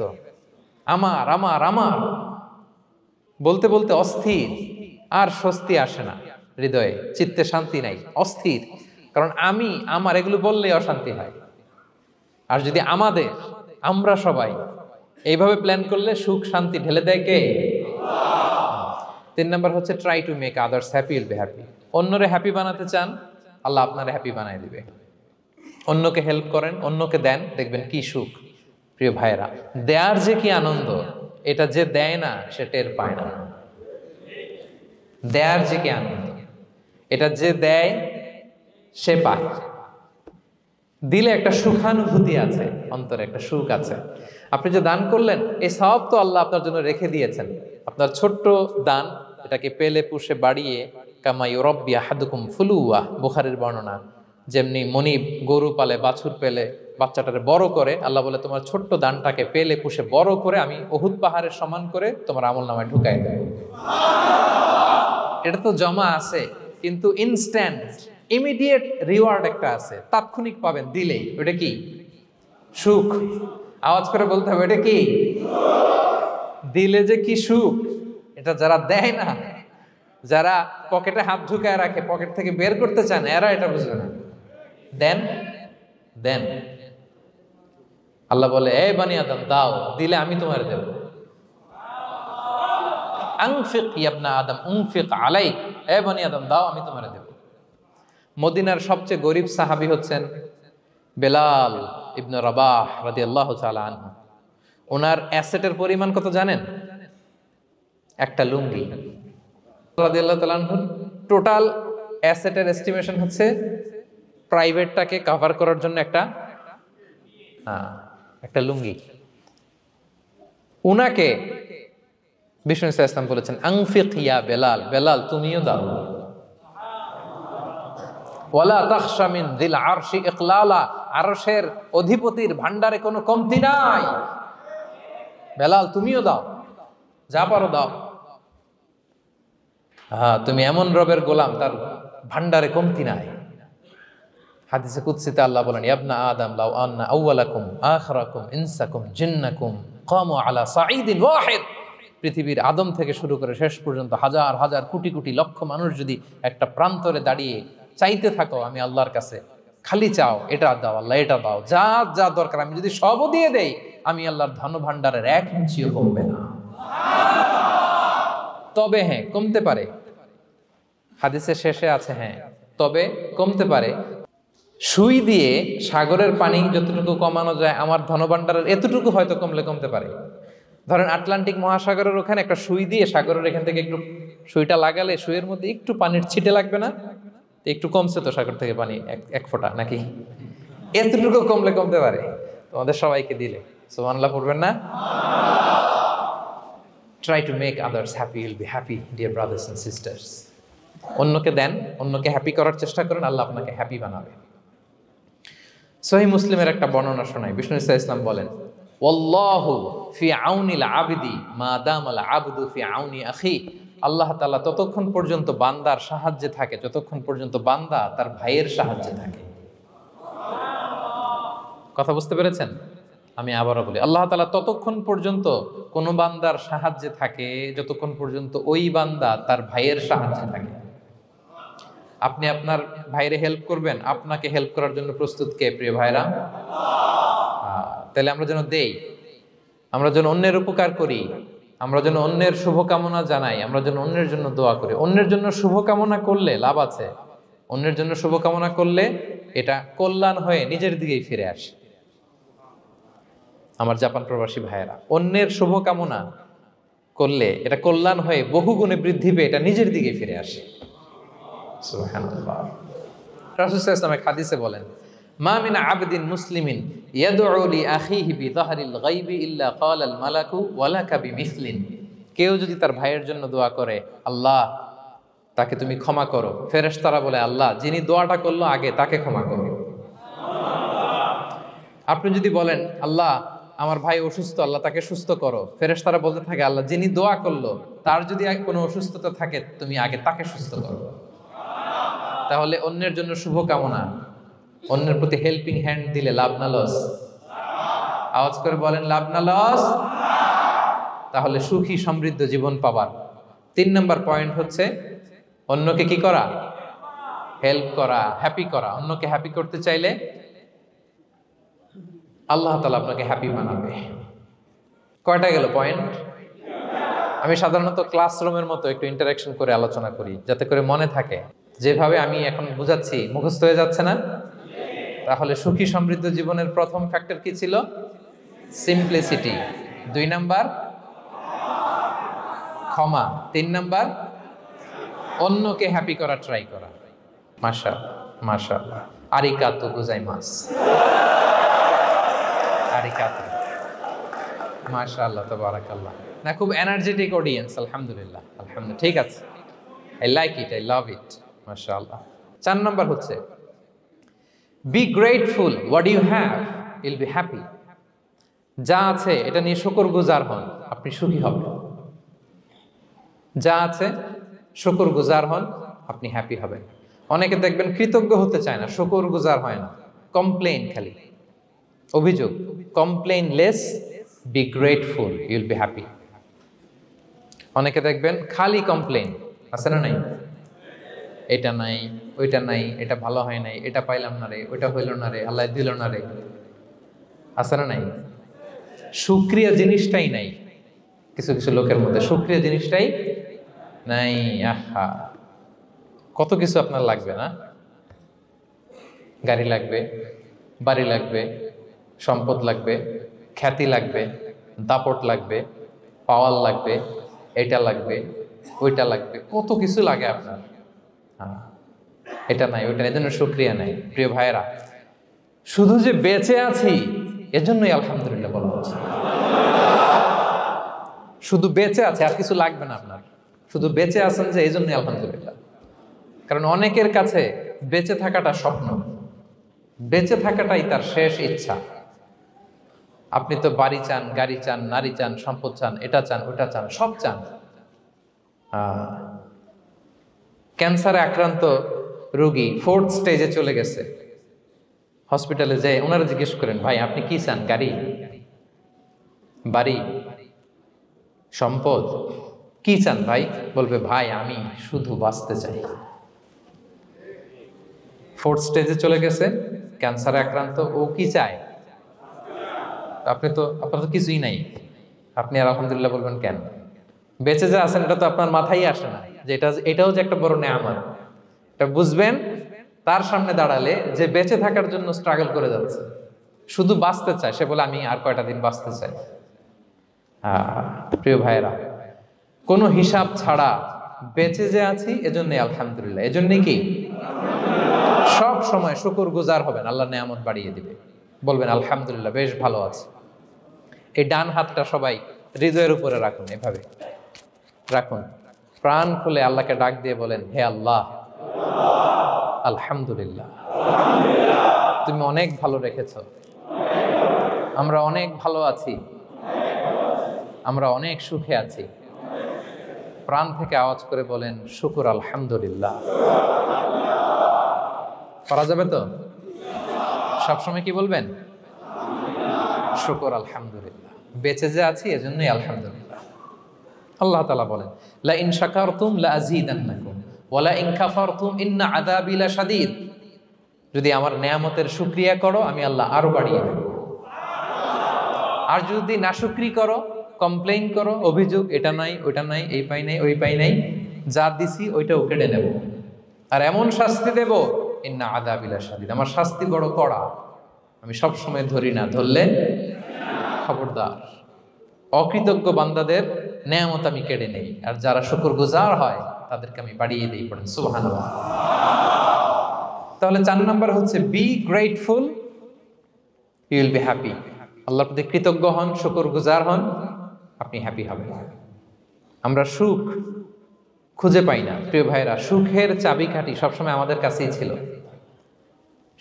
আমার আমার আমার বলতে বলতে অস্থির, আর স্বস্তি আসে না হৃদয়ে, চিত্তে শান্তি নাই, অস্থির। কারণ আমি আমার এগুলো বললেই অশান্তি হয়। আর যদি আমাদের, আমরা সবাই এইভাবে প্ল্যান করলে সুখ শান্তি ঢেলে দেয় কে? 3 নাম্বার হচ্ছে try to make others happy, will be happy. অন্যরে হ্যাপি বানাতে চান, আল্লাহ আপনারে হ্যাপি বানায় দিবে। অন্যকে হেল্প করেন, অন্যকে দেন, দেখবেন কি সুখ। প্রিয় ভাইয়েরা, দেয়ার যে কি আনন্দ, এটা যে দেয় না সে টের পায় না। দেয়ার যে কি আনন্দ, এটা যে দেয় সে পায়। দিলে একটা সুখানুভূতি আছে, অন্তরে একটা সুখ আছে। আপনি যে দান করলেন, এই সওয়াব তো আল্লাহ আপনার জন্য রেখে দিয়েছেন। আপনার ছোট্ট দান, এটাকে পেলে পুষে বাড়িয়ে, কামা ইউরাব্বি আহাদুকুম ফুলুয়া, বুখারীর বর্ণনা, যেমনি মনিব গরু পালে, বাছুর পেলে বাচ্চাটারে বড় করে, আল্লাহ বলে তোমার ছোট্ট দানটাকে পেলে পুষে বড় করে আমি উহুদ পাহাড়ের সমান করে তোমার আমলনামায় ঢুকাই দেব। এটা তো জমা আছে, কিন্তু ইনস্ট্যান্ট ইমিডিয়েট রিওয়ার্ড একটা আছে, তাৎক্ষণিক পাবেন দিলেই। ওটা কি? সুখ। আওয়াজ করে বলতে হবে, এটা কি? দিলে যে কি সুখ, এটা যারা দেয় না, যারা পকেটে হাত ঢুকায় রাখে, পকেট থেকে বের করতে চান, এরা এটা বুঝবে না। দেন দেন। আল্লাহ বলে, এ বানি আদম দাও, দিলে আমি তোমার দেব। আনফিক ইয়া আদম উনফিক আলাইক, এ বানি আদম দাও, আমি তোমার দেব। মদিনার সবচেয়ে গরিব সাহাবী হচ্ছেন বেলাল ইবনে রাবাহ রাদিয়াল্লাহু তাআলা আনহু। ওনার অ্যাসেটের পরিমাণ কত জানেন? একটা লুঙ্গি। রাদিয়াল্লাহু তাআলা আনহু টোটাল অ্যাসেটের এস্টিমেশন হচ্ছে প্রাইভেটটাকে কভার করার জন্য একটা লুঙ্গি। উনাকে বিষ্ণু ইসলাম বলেছেন, আনফিক ইয়া বেলাল, বেলাল তুমিও দাও। ওয়ালা তাখশা মিন যিল আরশি ইকলালা, আরশের অধিপতির ভান্ডারে কোনো কমতি নাই। বেলাল তুমিও দাও, যা পারো দাও। তুমি এমন রবের গোলাম, তার ভান্ডারে কমতি নাই। হাদিসে কুদসিতে আল্লাহ বলেন, ইবনা আদম লাউ আন্না আউওয়ালাকুম আখিরাকুম ইনসাকুম জিন্নাকুম কামু আলা সাঈদিন ওয়াহিদ। পৃথিবীর আদম থেকে শুরু করে শেষ পর্যন্ত হাজার হাজার কোটি কোটি লক্ষ মানুষ যদি একটা প্রান্তরে দাঁড়িয়ে চাইতে থাকো আমি আল্লাহর কাছে, খালি চাও এটা দাও আল্লাহ, এটা দাও, যা যা দরকার আমি যদি সবও দিয়ে দেই, আমি আল্লাহর ধন ভান্ডারের 1 ইঞ্চিও কমবে না। তবে হ্যাঁ, কমতে পারে। হাদিসের শেষে আছে, হ্যাঁ তবে কমতে পারে। সুই দিয়ে সাগরের পানি যতটুকু কমানো যায়, আমার ধনভাণ্ডারের এতটুকু হয়তো কমলে কমতে পারে। ধরেন আটলান্টিক মহাসাগরের ওখানে একটা সুই দিয়ে সাগরের এখান থেকে একটু সুইটা লাগালে সুইয়ের মধ্যে একটু পানির ছিটে লাগবে না? একটু কমছে তো সাগর থেকে পানি, এক ফোঁটা নাকি? এতটুকু কমলে কমতে পারে। তোমাদের সবাইকে দিলে সুবহানাল্লাহ পড়বেন না? Try to make others happy, will be happy dear brothers and sisters. অন্যকে দেন, অন্যকে হ্যাপি করার চেষ্টা করেন, আল্লাহ আপনাকে হ্যাপি বানাবে। সহিহ মুসলিমের একটা বর্ণনা শোনাই। বিষ্ণু ইসলাম বলেন, ওয়াল্লাহু ফি আউনিল আবদি মা দামাল আবদু ফি আউনি আখি। আল্লাহ তাআলা ততক্ষণ পর্যন্ত বান্দার সাহায্যে থাকে যতক্ষণ পর্যন্ত বান্দা তার ভাইয়ের সাহায্যে থাকে। কথা বুঝতে পেরেছেন? আমি আবারও বলি, আল্লাহ তাআলা ততক্ষণ পর্যন্ত কোন বান্দার সাহায্যে থাকে যতক্ষণ পর্যন্ত ওই বান্দা তার ভাইয়ের সাহায্যে থাকে। আপনি আপনার ভাইরে হেল্প করবেন, আপনাকে হেল্প করার জন্য প্রস্তুত কে প্রিয় ভাইরা? তাহলে আমরা যেন দেই, আমরা যেন অন্যের উপকার করি, আমরা যেন অন্যের শুভকামনা জানাই, আমরা যেন অন্যের জন্য দোয়া করি। অন্যের জন্য শুভকামনা করলে লাভ আছে। অন্যের জন্য শুভকামনা করলে এটা কল্যাণ হয়ে নিজের দিকেই ফিরে আসে। আমার জাপান প্রবাসী ভাইয়েরা, অন্যের শুভকামনা করলে এটা কল্যাণ হয়ে বহুগুণে বৃদ্ধি পেয়ে এটা নিজের দিকে ফিরে আসে। সুবহানাল্লাহ। রাসূল সাল্লাল্লাহু আলাইহি ওয়াসাল্লাম হাদিসে বলেন, মা মিন আবদিন মুসলিমিন ইয়াদউ লি আখিহি বিযাহরিল গায়বি ইল্লা ক্বালাল মালাকু ওয়ালাকা বিমিসলিন। কেউ যদি তার ভাইয়ের জন্য দোয়া করে, আল্লাহ তাকে তুমি ক্ষমা করো, ফেরেশতারা বলে, আল্লাহ যিনি দোয়াটা করলো আগে তাকে ক্ষমা করো। আপনি যদি বলেন, আল্লাহ আমার ভাই অসুস্থ, আল্লাহ তাকে সুস্থ করো, ফেরেশতারা বলতে থাকে, আল্লাহ যিনি দোয়া করলো তার যদি কোনো অসুস্থতা থাকে তুমি আগে তাকে সুস্থ করো। তাহলে অন্যের জন্য শুভকামনা, অন্যের প্রতি হেল্পিং হ্যান্ড দিলে লাভ না লস? আওয়াজ করে বলেন, লাভ না লস? তাহলে সুখী সমৃদ্ধ জীবন পাবার 3 নম্বর পয়েন্ট হচ্ছে অন্যকে কি করা? হেল্প করা, হ্যাপি করা। অন্যকে হ্যাপি করতে চাইলে আল্লাহ তাআলা আপনাকে হ্যাপি বানাবে। কয়টা গেল পয়েন্ট? আমি সাধারণত ক্লাসরুমের মতো একটু ইন্টারাকশন করে আলোচনা করি যাতে করে মনে থাকে। যেভাবে আমি এখন বুঝাচ্ছি মুখস্থ হয়ে যাচ্ছে না? তাহলে সুখী সমৃদ্ধ জীবনের প্রথম ফ্যাক্টর কি ছিল? সিম্পলিসিটি। 2 নাম্বার ক্ষমা। 3 নাম্বার অন্যকে হ্যাপি করা ট্রাই করা। মাশাআল্লাহ। মাশাআল্লাহ, আরিকাতো গোজাইমাস, আরিকাতো, মাশাআল্লাহ, তাবারাকাল্লাহ। না, খুব এনার্জেটিক অডিয়েন্স, আলহামদুলিল্লাহ, আলহামদুলিল্লাহ, ঠিক আছে, I like it, I love it, মাশাআল্লাহ। 4 নাম্বার হচ্ছে be grateful what you have, you'll be happy. যা আছে এটা নিয়ে শুকরগুজার হন, আপনি সুখী হবেন। যা আছে শুকরগুজার হন, আপনি হ্যাপি হবেন। অনেকে দেখবেন কৃতজ্ঞ হতে চায় না, শুকরগুজার হয় না, কমপ্লেইন, খালি অভিযোগ। Complain less, be grateful, Yule be happy. অনেকে দেখবেন খালি কমপ্লেইন, আছে না নাই? এটা নাই, ওইটা নাই, এটা ভালো হয় নাই, এটা পাইলাম না রে, ওইটা হইল না রে, আল্লাহ দিল না রে, আছে না নাই? শুকরিয়া জিনিসটাই নাই কিছু কিছু লোকের মধ্যে, শুকরিয়া জিনিসটাই নাই। আহা, কত কিছু আপনার লাগবে না? গাড়ি লাগবে, বাড়ি লাগবে, সম্পদ লাগবে, খ্যাতি লাগবে, দাপট লাগবে, পাওয়ার লাগবে, এটা লাগবে, ওইটা লাগবে, কত কিছু লাগে আপনার। হ্যাঁ, এটা নাই, ওইটা নাই, এজন্য শুকরিয়া নাই। প্রিয় ভাইয়েরা, শুধু যে বেঁচে আছি এজন্যই আলহামদুলিল্লাহ বলা হচ্ছে। শুধু বেঁচে আছে, আর কিছু লাগবে না আপনার, শুধু বেঁচে আছেন যে এই জন্যই আলহামদুলিল্লাহ। কারণ অনেকের কাছে বেঁচে থাকাটা স্বপ্ন, বেঁচে থাকাটাই তার শেষ ইচ্ছা। আপনি তো বাড়ি চান, গাড়ি চান, নারী চান, সম্পদ চান, এটা চান, ওটা চান, সব চান। ক্যান্সারে আক্রান্ত রোগী 4th স্টেজে চলে গেছে, হসপিটালে যায়, ওনারা জিজ্ঞেস করেন, ভাই আপনি কি চান? গাড়ি, বাড়ি, সম্পদ, কি চান ভাই? বলবে, ভাই আমি শুধু বাঁচতে চাই। 4th স্টেজে চলে গেছে, ক্যান্সারে আক্রান্ত, ও কি চায়? আপনার তো কিছুই নাই, আপনি আর আলহামদুলিল্লাহ বলবেন কেন? বেঁচে যে আছেন এটা তো আপনার মাথায় আসে না, যে এটাও যে একটা বড় নেয়ামত। এটা বুঝবেন তার সামনে দাঁড়ালে, যে বেঁচে থাকার জন্য স্ট্রাগল করে যাচ্ছে, শুধু বাঁচতে চায়, সে বলে আমি আর কয়টা দিন বাঁচতে চাই। প্রিয় ভাইয়েরা, কোনো হিসাব ছাড়া বেঁচে যে আছি এজন্যই আলহামদুলিল্লাহ। এজন্যই কি সব সময় শুকরগুজার হবেন, আল্লাহ নেয়ামত বাড়িয়ে দিবে, বলবেন আলহামদুলিল্লাহ বেশ ভালো আছে। এই ডান হাতটা সবাই হৃদয়ের উপরে রাখুন, এভাবে রাখুন, প্রাণ খুলে আল্লাহকে ডাক দিয়ে বলেন, হে আল্লাহ, আলহামদুলিল্লাহ, তুমি অনেক ভালো রেখেছ, আমরা অনেক ভালো আছি, আমরা অনেক সুখে আছি। প্রাণ থেকে আওয়াজ করে বলেন, শুকুর আলহামদুলিল্লাহ। করা যাবে তো? সবসময় কি বলবেন? শুকুর আলহামদুলিল্লাহ, বেঁচে যে আছি এজন্যই আলহামদুলিল্লাহ। আল্লাহ তাআলা বলেন, লা ইন শাকারতুম লা আযীদান্নাকুম ওয়া লা ইন কাফারতুম ইন্না আযাবি লাশাদীদ। যদি আমার নেয়ামতের শুকরিয়া করো, আমি আল্লাহ আরো বাড়িয়ে দেব। আর যদি নাশুকরি করো, কমপ্লেইন করো, অভিযোগ, এটা নাই, ওইটা নাই, এই পাই নাই, ওই পাই নাই, যা দিছি ওইটাও কেড়ে নেব, আর এমন শাস্তি দেব, ইন্না আযাবি লাশাদীদ, আমার শাস্তি বড় কড়া, আমি সব সময় ধরি না, ধরলে খবরদার। অকৃতজ্ঞ বান্দাদের নেয়ামত আমি কেড়ে নেই, আর যারা শুকরগুজার হয় তাদেরকে আমি বাড়িয়ে দিই। পড়েন সুবহানাল্লাহ। তাহলে 4 নাম্বার হচ্ছে be grateful, you will be happy. আল্লাহর প্রতি কৃতজ্ঞ হন, শুকরগুজার হন, আপনি হ্যাপি হবেন। আমরা সুখ খুঁজে পাই না প্রিয় ভাইরা, সুখের চাবিকাঠি সবসময় আমাদের কাছেই ছিল।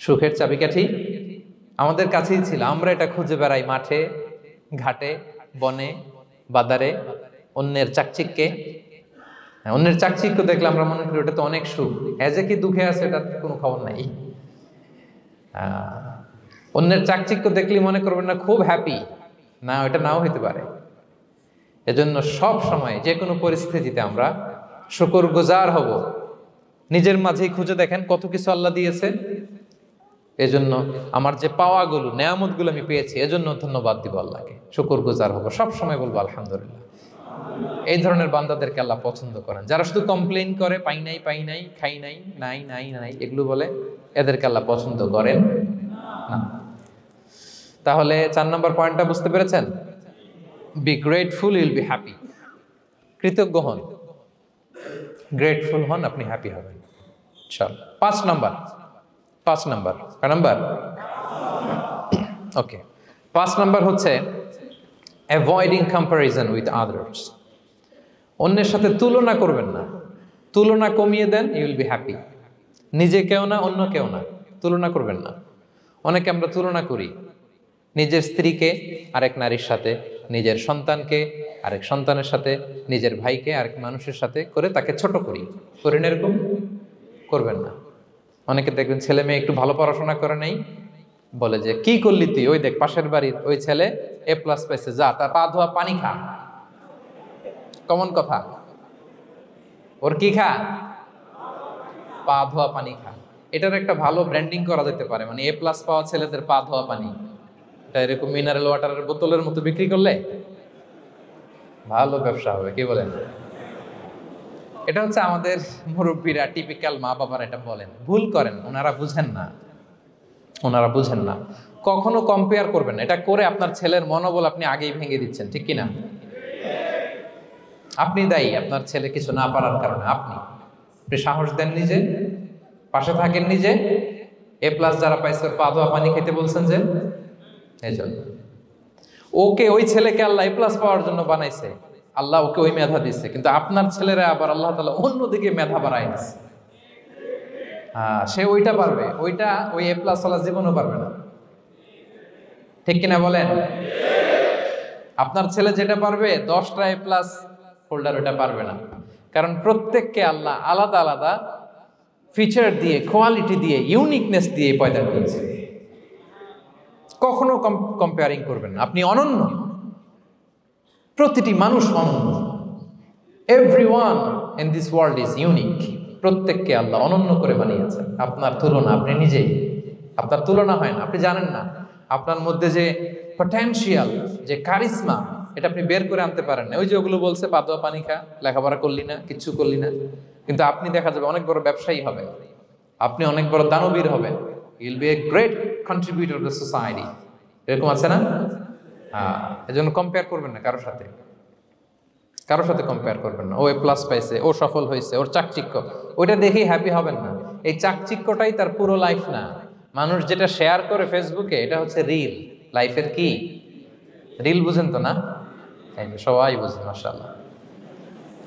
সুখের চাবিকাঠি আমাদের কাছেই ছিল, আমরা এটা খুঁজে বেড়াই মাঠে, ঘাটে, বনে, বাজারে, অন্যের চাকচিক্যে। অন্যের চাকচিক্য দেখলে আমরা মনে করি ওটা তো অনেক সুখ, এজে কি দুঃখে আছে এটার কোনো খবর নাই। অন্যের চাকচিক্য দেখলে মনে করবেন না খুব হ্যাপি, না, ওটা নাও হইতে পারে। এজন্য সব সময় যে কোনো পরিস্থিতিতে আমরা শুকরগুজার হব। নিজের মাঝেই খুঁজে দেখেন কত কিছু আল্লাহ দিয়েছে, এজন্য আমার যে পাওয়াগুলো, নেয়ামতগুলো আমি পেয়েছি, এজন্য ধন্যবাদ দিব আল্লাহকে, শুকরগুজার হব, সব সময় বলবো আলহামদুলিল্লাহ। এই ধরনের বান্দাদেরকে আল্লাহ পছন্দ করেন। যারা শুধু কমপ্লেইন করে, পাই নাই, পাই নাই, খাই নাই, নাই নাই নাই, এগুলো বলে, এদেরকে আল্লাহ পছন্দ করেন না। তাহলে 4 নম্বর পয়েন্টটা বুঝতে পেরেছেন? Be grateful, Yule be happy. কৃতজ্ঞ হন, গ্রেটফুল হন, আপনি হ্যাপি হবেন। চল 5 নম্বর, 5 নাম্বার, কয় নাম্বার? ওকে, 5 নাম্বার হচ্ছে অ্যাভয়েডিং কম্প্যারিজন উইথ আদার্স। অন্যের সাথে তুলনা করবেন না। তুলনা কমিয়ে দেন, ইউ উইল বি হ্যাপি। নিজে কেউ না, অন্য কেউ না, তুলনা করবেন না। অনেকে আমরা তুলনা করি, নিজের স্ত্রীকে আরেক নারীর সাথে, নিজের সন্তানকে আরেক সন্তানের সাথে, নিজের ভাইকে আরেক মানুষের সাথে করে তাকে ছোট করি। করেন এরকম? করবেন না। অনেকে দেখবেন ছেলে মেয়ে একটু ভালো পড়াশোনা করে নেই, বলে যে কি করলি তুই, ওই দেখ পাশের বাড়ির ওই ছেলে A+ পাইছে, যা তার পা ধোয়া পানি খা। কমন কথা, ওর কি খা? পা ধোয়া পানি খা। এটার একটা ভালো ব্র্যান্ডিং করা যেতে পারে, মানে A+ পাওয়া ছেলেদের পা ধোয়া পানি, এটা এরকম মিনারেল ওয়াটারের বোতলের মতো বিক্রি করলে ভালো ব্যবসা হবে, কি বলেন? এটা হচ্ছে আমাদের মুরব্বীরা, টিপিক্যাল মা বাবারা এটা বলেন, ভুল করেন, ওনারা বুঝেন না, ওনারা বুঝেন না। কখনো কম্পেয়ার করবেন না, এটা করে আপনার ছেলের মনোবল আপনি আগেই ভেঙে দিচ্ছেন, ঠিক কিনা? আপনি দায়ী আপনার ছেলে কিছু না পারার কারণে। আপনি সাহস দেন নিজে, পাশে থাকেন নিজে। A+ যারা পাইছে পা ধোয়া পানি খেতে বলছেন যে, এই জন্য ওকে, ওই ছেলেকে আল্লাহ A+ পাওয়ার জন্য বানাইছে, আল্লাহ ওকে ওই মেধা দিচ্ছে, কিন্তু আপনার ছেলেরা আবার আল্লাহ তাআলা অন্যদিকে মেধা বাড়াই দিচ্ছে। সে ওইটা পারবে, ওইটা ওই A+ ওয়ালা জীবনও পারবে না, ঠিক কিনা বলেন? আপনার ছেলে যেটা পারবে 10টা A+ হোল্ডার ওটা পারবে না, কারণ প্রত্যেককে আল্লাহ আলাদা আলাদা ফিচার দিয়ে, কোয়ালিটি দিয়ে, ইউনিকনেস দিয়ে পয়দা করেছে। কখনো কম্পেয়ারিং করবেন না, আপনি অনন্য, প্রতিটি মানুষ অনন্য। Everyone in this world is unique. প্রত্যেককে আল্লাহ অনন্য করে বানিয়েছেন। আপনার তুলনা, আপনি নিজেই, আপনার তুলনা হয় না, আপনি জানেন না আপনার মধ্যে যে পটেনশিয়াল, যে কারিশমা, এটা আপনি বের করে আনতে পারেন না। ওই যে ওগুলো বলছে পা ধোয়া পানি খা, লেখাপড়া করলি না, কিচ্ছু করলি না, কিন্তু আপনি দেখা যাবে অনেক বড় ব্যবসায়ী হবেন, আপনি অনেক বড় দানবীর হবেন, you will be a great contributor to the society. এরকম আছে না? এজন্য কম্পেয়ার করবেন না কারোর সাথে, কারোর সাথে কম্পেয়ার করবেন না। ও A+ পাইছে, ও সফল হয়েছে, ওর চাকচিক্য, ওইটা দেখেই হ্যাপি হবেন না। এই চাকচিক্যটাই তার পুরো লাইফ না। মানুষ যেটা শেয়ার করে ফেসবুকে, এটা হচ্ছে রিল। লাইফের কি রিল? বুঝেন তো না? সবাই বুঝেন, মাশাআল্লাহ।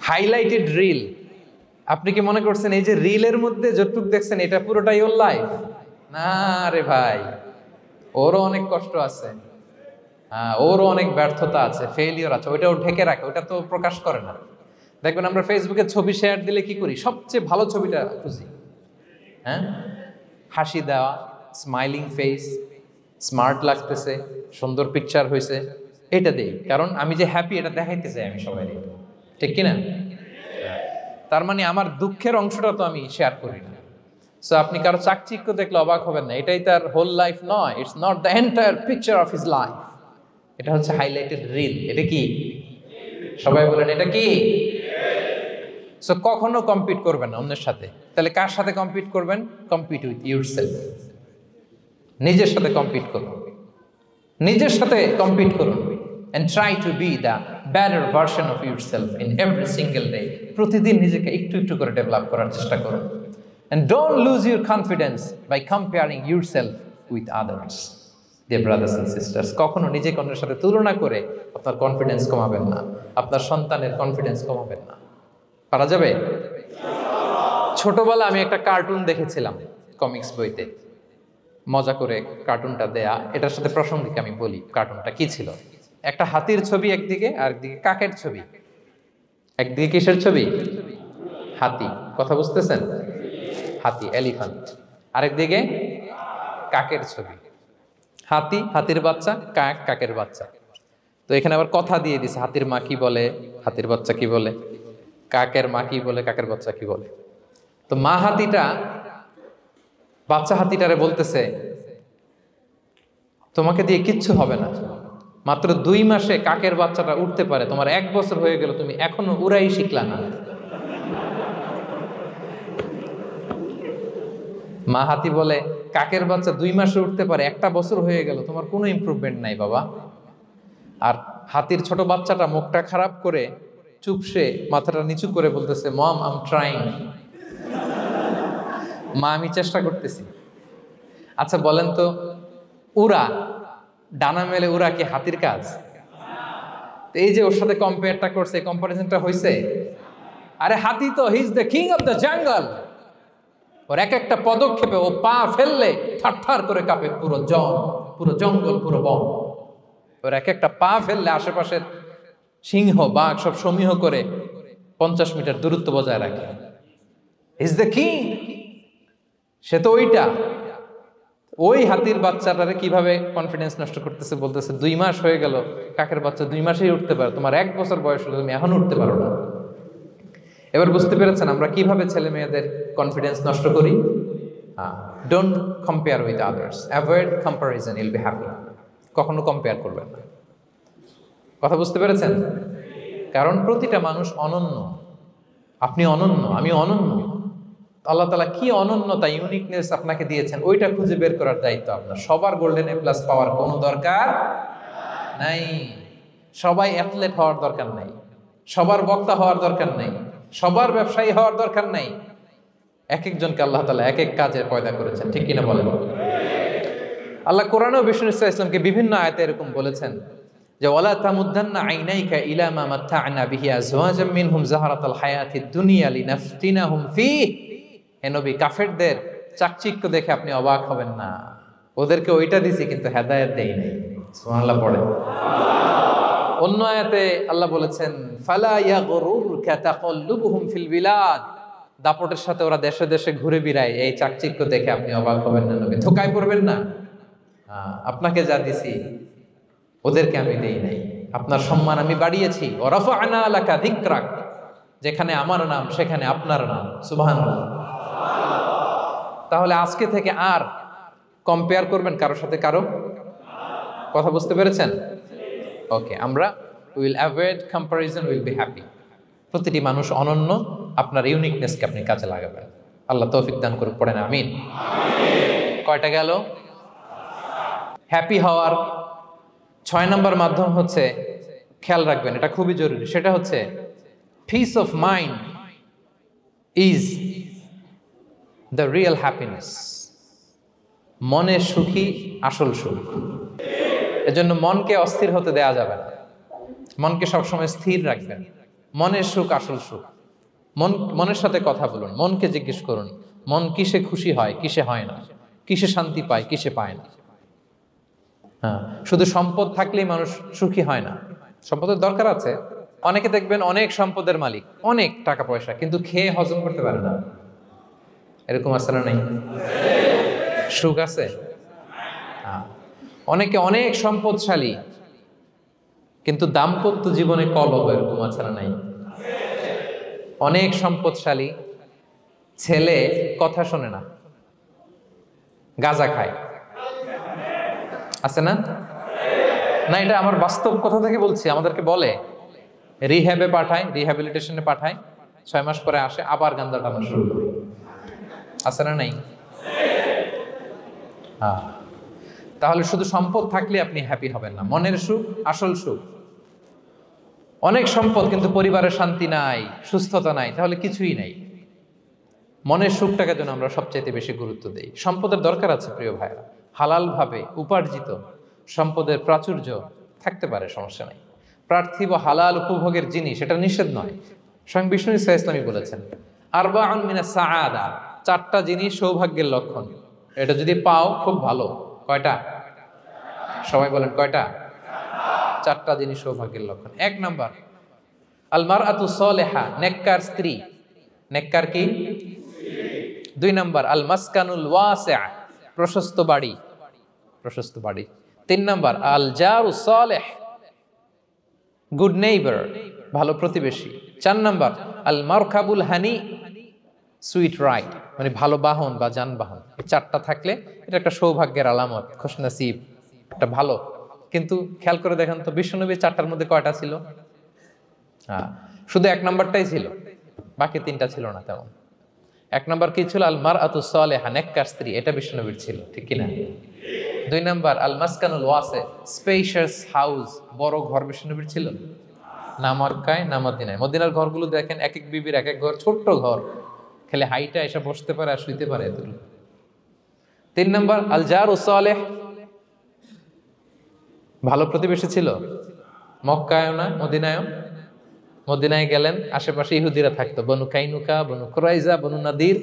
Highlighted reel. আপনি কি মনে করছেন এই যে রিলের মধ্যে যতটুকু দেখছেন এটা পুরোটাই ওর লাইফ? না রে ভাই, ওরও অনেক কষ্ট আছে, ওরও অনেক ব্যর্থতা আছে, ফেলিওর আছে, ওইটাও ঢেকে রাখে, ওইটা তো প্রকাশ করে না। দেখবেন আমরা ফেসবুকে ছবি শেয়ার দিলে কি করি? সবচেয়ে ভালো ছবিটা খুঁজি, হ্যাঁ, হাসি দেওয়া, স্মাইলিং ফেস, স্মার্ট লাগতেছে, সুন্দর পিকচার হয়েছে, এটা দেই, কারণ আমি যে হ্যাপি এটা দেখাইতে চাই আমি সবাই, ঠিক কিনা? তার মানে আমার দুঃখের অংশটা তো আমি শেয়ার করি না। সো আপনি কারো চাকচিক্য দেখলে অবাক হবেন না, এটাই তার হোল লাইফ নয়, it's not the entire picture of his life. এটা হচ্ছে হাইলাইটেড রিল। এটা কি? সবাই বলেন এটা কি? সো কখনো কম্পিট করবেন না অন্যের সাথে। তাহলে কার সাথে কম্পিট করবেন? Compete with yourself. নিজের সাথে কম্পিট করুন, নিজের সাথে কম্পিট করুন, and try to be the better version of yourself in every single day. প্রতিদিন নিজেকে একটু একটু করে ডেভেলপ করার চেষ্টা করুন। And don't lose your confidence by comparing yourself with others. Dear brothers and sisters, কখনো নিজেকে অন্যের সাথে তুলনা করে আপনার কনফিডেন্স কমাবেন না, আপনার সন্তানের কনফিডেন্স কমাবেন না। পারা যাবে? ছোটবেলা আমি একটা কার্টুন দেখেছিলাম কমিক্স বইতে, মজা করে কার্টুনটা দেয়া। এটার সাথে প্রাসঙ্গিক আমি বলি কার্টুনটা কি ছিল। একটা হাতির ছবি একদিকে, আর একদিকে কাকের ছবি। একদিকে কিসের ছবি? হাতি। কথা বুঝতেছেন? হাতি, এলিফ্যান্ট। আরেকদিকে কাকের ছবি। হাতি, হাতির বাচ্চা, কাক, কাকের বাচ্চা। তো এখানে আবার কথা দিয়ে দিছে, হাতির মা কি বলে, হাতির বাচ্চা কি বলে, কাকের মা কি বলে, কাকের বাচ্চা কি বলে। তো মা হাতিটা বাচ্চা হাতিটারে বলতেছে, তোমাকে দিয়ে কিচ্ছু হবে না, মাত্র 2 মাসে কাকের বাচ্চাটা উঠতে পারে, তোমার 1 বছর হয়ে গেল, তুমি এখনো উড়াই শিখলা না। মা হাতি বলে, কাকের বাচ্চা 2 মাসে উঠতে পারে, 1টা বছর হয়ে গেল, তোমার কোনো ইমপ্রুভমেন্ট নাই বাবা। আর হাতির ছোট বাচ্চাটা মুখটা খারাপ করে চুপসে মাথাটা নিচু করে বলতেছে, মম আই এম ট্রাইং। মা, আমি চেষ্টা করতেছি। আচ্ছা বলেন তো, উড়া, ডানা মেলে উড়া কি হাতির কাজ? তো এই যে ওর সাথে কম্পেয়ারটা করছে, কম্পারিজনটা হয়েছে। আরে হাতি তো he is the king of the jungle. ওর এক একটা পদক্ষেপে ও পা ফেললে থারথার করে কাঁপে পুরো জঙ্গল, পুরো বন। ওর এক একটা পা ফেললে আশেপাশের সিংহ বাঘ সব সমীহ করে 50 মিটার দূরত্ব বজায় রাখে। ইজ দ্য কিং, সে তো ওইটা। ওই হাতির বাচ্চাটারে কিভাবে কনফিডেন্স নষ্ট করতেছে, বলতেছে 2 মাস হয়ে গেল, কাকের বাচ্চা 2 মাসেই উঠতে পারে, তোমার 1 বছর বয়স হলো, তুমি এখন উঠতে পারো না। এবার বুঝতে পেরেছেন আমরা কিভাবে ছেলে মেয়েদের কনফিডেন্স নষ্ট করি? Don't compare with others, avoid comparison, Yule be happy. কখনো কম্পেয়ার করবেন না। কথা বুঝতে পেরেছেন? কারণ প্রতিটা মানুষ অনন্য। আপনি অনন্য, আমি অনন্য। আল্লাহ তাআলা কি অনন্যতা, ইউনিকনেস আপনাকে দিয়েছেন, ওইটা খুঁজে বের করার দায়িত্ব আপনার। সবার গোল্ডেন এ প্লাস পাওয়ার কোনো দরকার নাই। সবাই অ্যাথলেট হওয়ার দরকার নাই, সবার বক্তা হওয়ার দরকার নাই, সবার ব্যবসায়ী হওয়ার দরকার নাই। এক একজনকে আল্লাহ তাআলা এক এক কাজে পয়দা করেছেন, ঠিক কিনা বলেন? আল্লাহ কোরআনেও বিষ্ণু ইসলামকে বিভিন্ন আয়াতে এরকম বলেছেন যে ওয়ালা তামুদ্দান্না আইনাইকা ইলা মা মাত্তা'না বিহি আজওয়াজাম মিনহুম যাহারাতাল হায়াতিদ দুনিয়া লিনাফতিনাহুম ফীহ। হে নবী, কাফেরদের চাকচিক্য দেখে আপনি অবাক হবেন না। ওদেরকে ওইটা দিছি কিন্তু হেদায়েত দেই নাই। সুবহানাল্লাহ পড়েন। অন্য আয়াতে আল্লাহ বলেছেন ফালা ইয়াগরুরকা তাকাল্লুবুহুম ফিল বিলাদ। দাপটের সাথে ওরা দেশে দেশে ঘুরে বেড়ায়, এই চাকচিক্য দেখে আপনি অবাক হবেন না নবী, ধোঁকায় পড়বেন না। আপনাকে যা দিছি ওদেরকে আমি দেই নাই। আপনার সম্মান আমি বাড়িয়েছি। ওয়া রাফা'না লাকা যিকরাক, যেখানে আমার নাম সেখানে আপনার নাম। সুবহানাল্লাহ। তাহলে আজকে থেকে আর কম্পেয়ার করবেন কারোর সাথে কারো? কথা বুঝতে পেরেছেন? ওকে, আমরা will avoid comparison, will be happy. প্রতিটি মানুষ অনন্য, আপনার ইউনিকনেসকে আপনি কাজে লাগাবেন। আল্লাহ তৌফিক দান করুক, পড়েন আমিন। কয়টা গেল? হ্যাপি হওয়ার 6 নম্বর মাধ্যম হচ্ছে, খেয়াল রাখবেন এটা খুবই জরুরি, সেটা হচ্ছে piece of mind is the real happiness. মনের সুখী আসল সুখ। এজন্য মনকে অস্থির হতে দেয়া যাবে না, মনকে সবসময় স্থির রাখবেন। মনের সুখ আসল সুখ। মনের সাথে কথা বলুন, মনকে জিজ্ঞেস করুন মন কিসে খুশি হয়, কিসে হয় না, কিসে শান্তি পায়, কিসে পায় না। শুধু সম্পদ থাকলেই মানুষ সুখী হয় না, সম্পদের দরকার আছে। অনেকে দেখবেন অনেক সম্পদের মালিক, অনেক টাকা পয়সা, কিন্তু খেয়ে হজম করতে পারে না। এরকম আছে না? নাই? সুখ আছে? অনেকে অনেক সম্পদশালী, কিন্তু দাম্পত্য জীবনে কলহ, এরকম আছে না? নাই? অনেক সম্পদশালী ছেলে কথা শোনে না, গাঁজা খায়, আছে না? না, এটা আমার বাস্তব কথা থেকে বলছি। আমাদেরকে বলে রিহ্যাবে পাঠায়, রিহ্যাবিলিটেশনে পাঠায়, 6 মাস পরে আসে আবার গাঁজা টানা শুরু করে। আছে না? নাই? তাহলে শুধু সম্পদ থাকলে আপনি হ্যাপি হবেন না। মনের সুখ আসল সুখ। অনেক সম্পদ কিন্তু পরিবারের শান্তি নাই, সুস্থতা নাই, তাহলে কিছুই নাই। মনের সুখটাকে যেন আমরা সবচাইতে বেশি গুরুত্ব দেই। সম্পদের দরকার আছে প্রিয় ভাইরা, হালাল ভাবে উপার্জিত সম্পদের প্রাচুর্য থাকতে পারে, সমস্যা নাই। পার্থিব হালাল উপভোগের জিনিস, এটা নিষেধ নয়। স্বয়ং বিষ্ণু ইসলামী বলেছেন আরবাউন মিনাস সাআদা, 4টা জিনিস সৌভাগ্যের লক্ষণ। এটা যদি পাও খুব ভালো। কয়টা? সবাই বলেন কয়টা? 4টা জিনিস সৌভাগ্যের লক্ষণ। 1 নাম্বার আল মারআতু সালিহা, নেককার স্ত্রী। নেককার কি? 2 নাম্বার আল মাসকানুল ওয়াসিআ, প্রশস্ত বাড়ি, প্রশস্ত বাড়ি। 3 নাম্বার আল জারু সালিহ, গুড নেইবার, ভালো প্রতিবেশী। 4 নাম্বার আল মারকাবুল হানি, সুইট রাইড, মানে ভালো বাহন বা যানবাহন। এই 4টা থাকলে এটা একটা সৌভাগ্যের আলামত, খুশনসিব, একটা ভালো। কিন্তু খেয়াল করে দেখেন তো বিশ্বনবী 4টার মধ্যে কয়টা ছিল? শুধু 1 নাম্বারটাই ছিল, বাকি 3টা ছিল না তেমন। 1 নাম্বার কি ছিল? আল মারআতু সালিহা, নেককার স্ত্রী, এটা বিশ্বনবীর ছিল, ঠিক কিনা? 2 নাম্বার আল মাসকানুল ওয়াসি, স্পেশাস হাউস, বড় ঘর, বিশ্বনবীর ছিল না? মক্কায় না মদিনায়? মদিনার ঘরগুলো দেখেন, এক এক বিবির এক এক ঘর, ছোট্ট ঘর, খেলে হাইটা এসে বসতে পারে আর শুইতে পারে এতটুকু। 3 নম্বর আল জারু সালেহ, ভালো প্রতিবেশী ছিল। মক্কায় না মদিনায়, মদিনায় গেলেন, আশেপাশে ইহুদিরা থাকতো, বনু কাইনুকা, বনু কুরাইজা, বনু নাদির।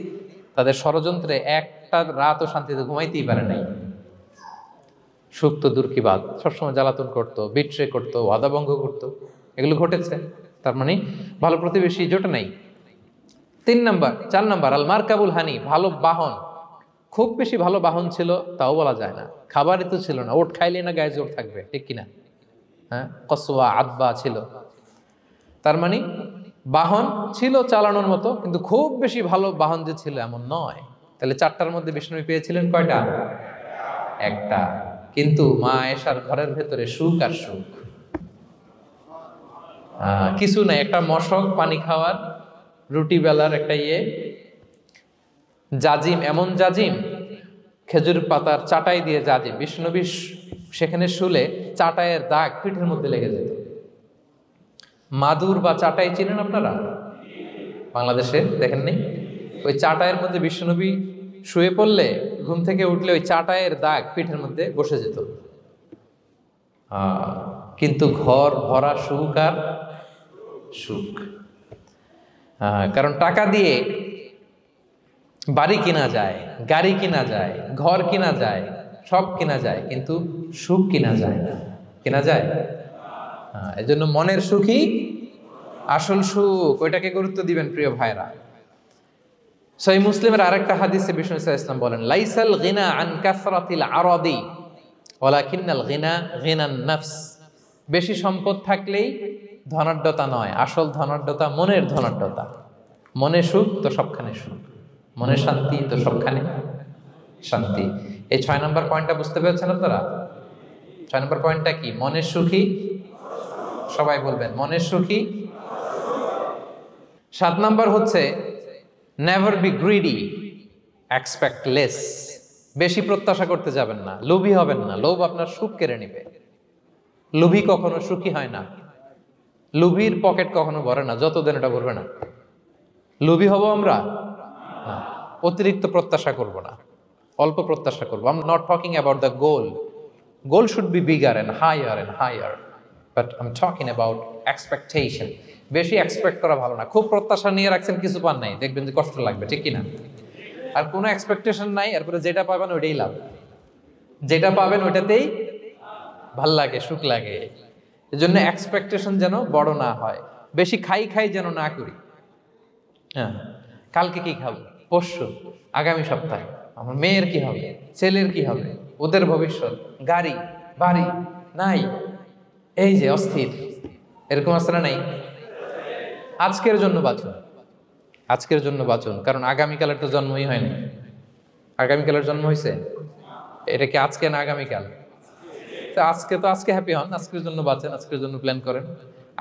তাদের ষড়যন্ত্রে একটা রাতও শান্তিতে ঘুমাইতেই পারে নাই। সুখ তো দূর কি বাদ, সবসময় জ্বালাতন করতো, বিট্রে করতো, ওয়াদা ভঙ্গ করতো, এগুলো ঘটেছে। তার মানে ভালো প্রতিবেশী জোটে নাই। 4 নম্বর আল মারকাবুল হানি, ভালো বাহন। খুব বেশি ভালো বাহন ছিল তাও বলা যায় না, খাবারই তো ছিল না, ওট খাইলে না গায়ে জোর থাকবে, ঠিক কিনা? হ্যাঁ, কসওয়া আদবা ছিল। তার মানে বাহন ছিল চালানোর মতো, কিন্তু খুব বেশি ভালো বাহন যে ছিল এমন নয়। তাহলে 4টার মধ্যে বিষ্ণু পেয়েছিলেন কয়টা? একটা। কিন্তু মা আয়েশার ঘরের ভেতরে সুখ আর সুখ, কিছু নাই। একটা মশক পানি খাওয়ার, রুটি বেলার একটা জাজিম, এমন জাজিম, খেজুর পাতার চাটাই দিয়ে জাজিম, বিষ্ণুবী সেখানে শুলে চাটাইয়ের দাগ পিঠের মধ্যে লেগে যেত। মাদুর বা চাটাই চিনেন আপনারা? বাংলাদেশে দেখেন নেই? ওই চাটাইয়ের মধ্যে বিশ্বনবী শুয়ে পড়লে, ঘুম থেকে উঠলে ওই চাটাইয়ের দাগ পিঠের মধ্যে বসে যেত। কিন্তু ঘর ভরা সুখ আর সুখ। কারণ টাকা দিয়ে বাড়ি কিনা যায়, গাড়ি কিনা যায়, ঘর কিনা যায়, সব কিনা যায়, কিন্তু সুখ কিনা যায় না। কিনা যায়? এজন্য মনের সুখই আসল সুখ, ওইটাকে গুরুত্ব দিবেন প্রিয় ভাইরা। সহিহ মুসলিমের আরেকটা হাদিসে বিষ্ণু ইসলাম বলেন, লাইসাল গিনা আন কাসরাতিল আরাদি ওয়ালাকিন্নাল গিনা গিনান নাফস। বেশি সম্পদ থাকলেই ধনাঢ্যতা নয়, আসল ধনাঢ্যতা মনের ধনাঢ্যতা। মনে সুখ তো সবখানে সুখ, মনে শান্তি তো সবখানে শান্তি। এই 6 নম্বর পয়েন্টটা বুঝতে পেরেছেন আপনারা? 6 নম্বর পয়েন্টটা কি? মনের সুখী, সবাই বলবেন মনের সুখী। 7 নম্বর হচ্ছে never be greedy, expect less. বেশি প্রত্যাশা করতে যাবেন না, লোভী হবেন না। লোভ আপনার সুখ কেড়ে নেবে। লোভী কখনো সুখী হয় না। লোভীর পকেট কখনো ভরে না, যতদিন এটা ভরবে না। লোভী হব আমরা না, অতিরিক্ত প্রত্যাশা করব না, অল্প প্রত্যাশা করবো। I am not talking about the goal. Goal should be bigger and higher, but I am talking about expectation. বেশি এক্সপেক্ট করা ভালো না। খুব প্রত্যাশা নিয়ে রাখছেন, কিছু পান নাই, দেখবেন যে কষ্ট লাগবে, ঠিক কিনা? আর কোনো এক্সপেকটেশন নাই, এরপরে যেটা পাবেন ওইটাই লাভ। যেটা পাবেন ওইটাতেই ভাল লাগে, সুখ লাগে। এজন্য এক্সপেকটেশন যেন বড় না হয়। বেশি খাই যেন না করি। হ্যাঁ, কালকে কি খাবো, পরশু, আগামী সপ্তাহে আমার মেয়ের কি হবে, ছেলের কি হবে, ওদের ভবিষ্যৎ, গাড়ি বাড়ি নাই, এই যে অস্থির, এরকম আসলে নাই। আজকের জন্য বাঁচুন, আজকের জন্য বাঁচুন, কারণ আগামীকালের তো জন্মই হয়নি। আগামীকালের জন্ম হয়েছে? এটা কি আজকে না আগামীকাল? তো আজকে হ্যাপি হন, আজকের জন্য বাঁচেন, আজকের জন্য প্ল্যান করেন।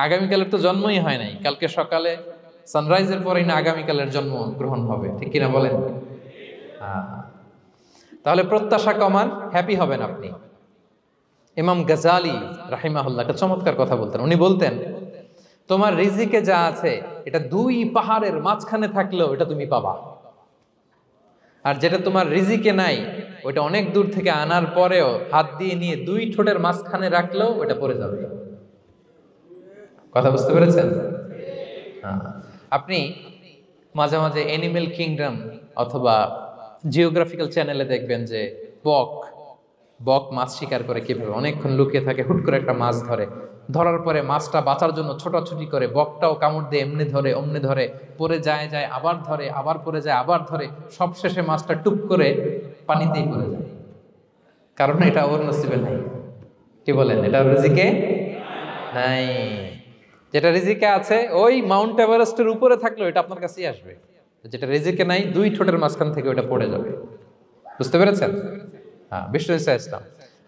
আগামীকালের তো জন্মই হয় নাই। কালকে সকালে সানরাইজের পরেই না আগামীকালের জন্ম গ্রহণ হবে, ঠিক কিনা বলেন? তাহলে প্রত্যাশা কমান, হ্যাপি হবেন আপনি। ইমাম গাজালি রাহিমাহুল্লাহ একটা চমৎকার কথা বলতেন। উনি বলতেন, তোমার রিজিকে যা আছে এটা 2 পাহাড়ের মাঝখানে থাকলেও এটা তুমি পাবা, আর যেটা তোমার রিজিকে নাই ওটা অনেক দূর থেকে আনার পরেও হাত দিয়ে নিয়ে 2 ঠোঁটের মাঝখানে রাখলেও ওটা পড়ে যাবে। কথা বুঝতে পেরেছেন? আপনি মাঝে মাঝে অ্যানিমেল কিংডম অথবা জিওগ্রাফিক্যাল চ্যানেলে দেখবেন যে বক মাছ শিকার করে কিভাবে অনেকক্ষণ লুকিয়ে থাকে, হুট করে একটা মাছ ধরে, ধরার পরে মাছটা বাঁচার জন্য ছোটাছুটি করে, বকটাও কামড় দিয়ে এমনি ধরে অমনি ধরে, পরে যায় আবার ধরে, আবার পরে যায় আবার ধরে, সবশেষে মাছটা টুপ করে পানিতেই পড়ে যায়, কারণ এটা ওর নসিবে নাই। কি বলেন? এটা রিজিকে নাই। যেটা রিজিকে আছে ওই মাউন্ট এভারেস্টের উপরে থাকলে এটা আপনার কাছেই আসবে। যেটা রিজিকে নাই 2 ঠোঁটের মাঝখান থেকে ওটা পড়ে যাবে। বুঝতে পেরেছেন? হ্যাঁ, বিষ্ণু ইসলাম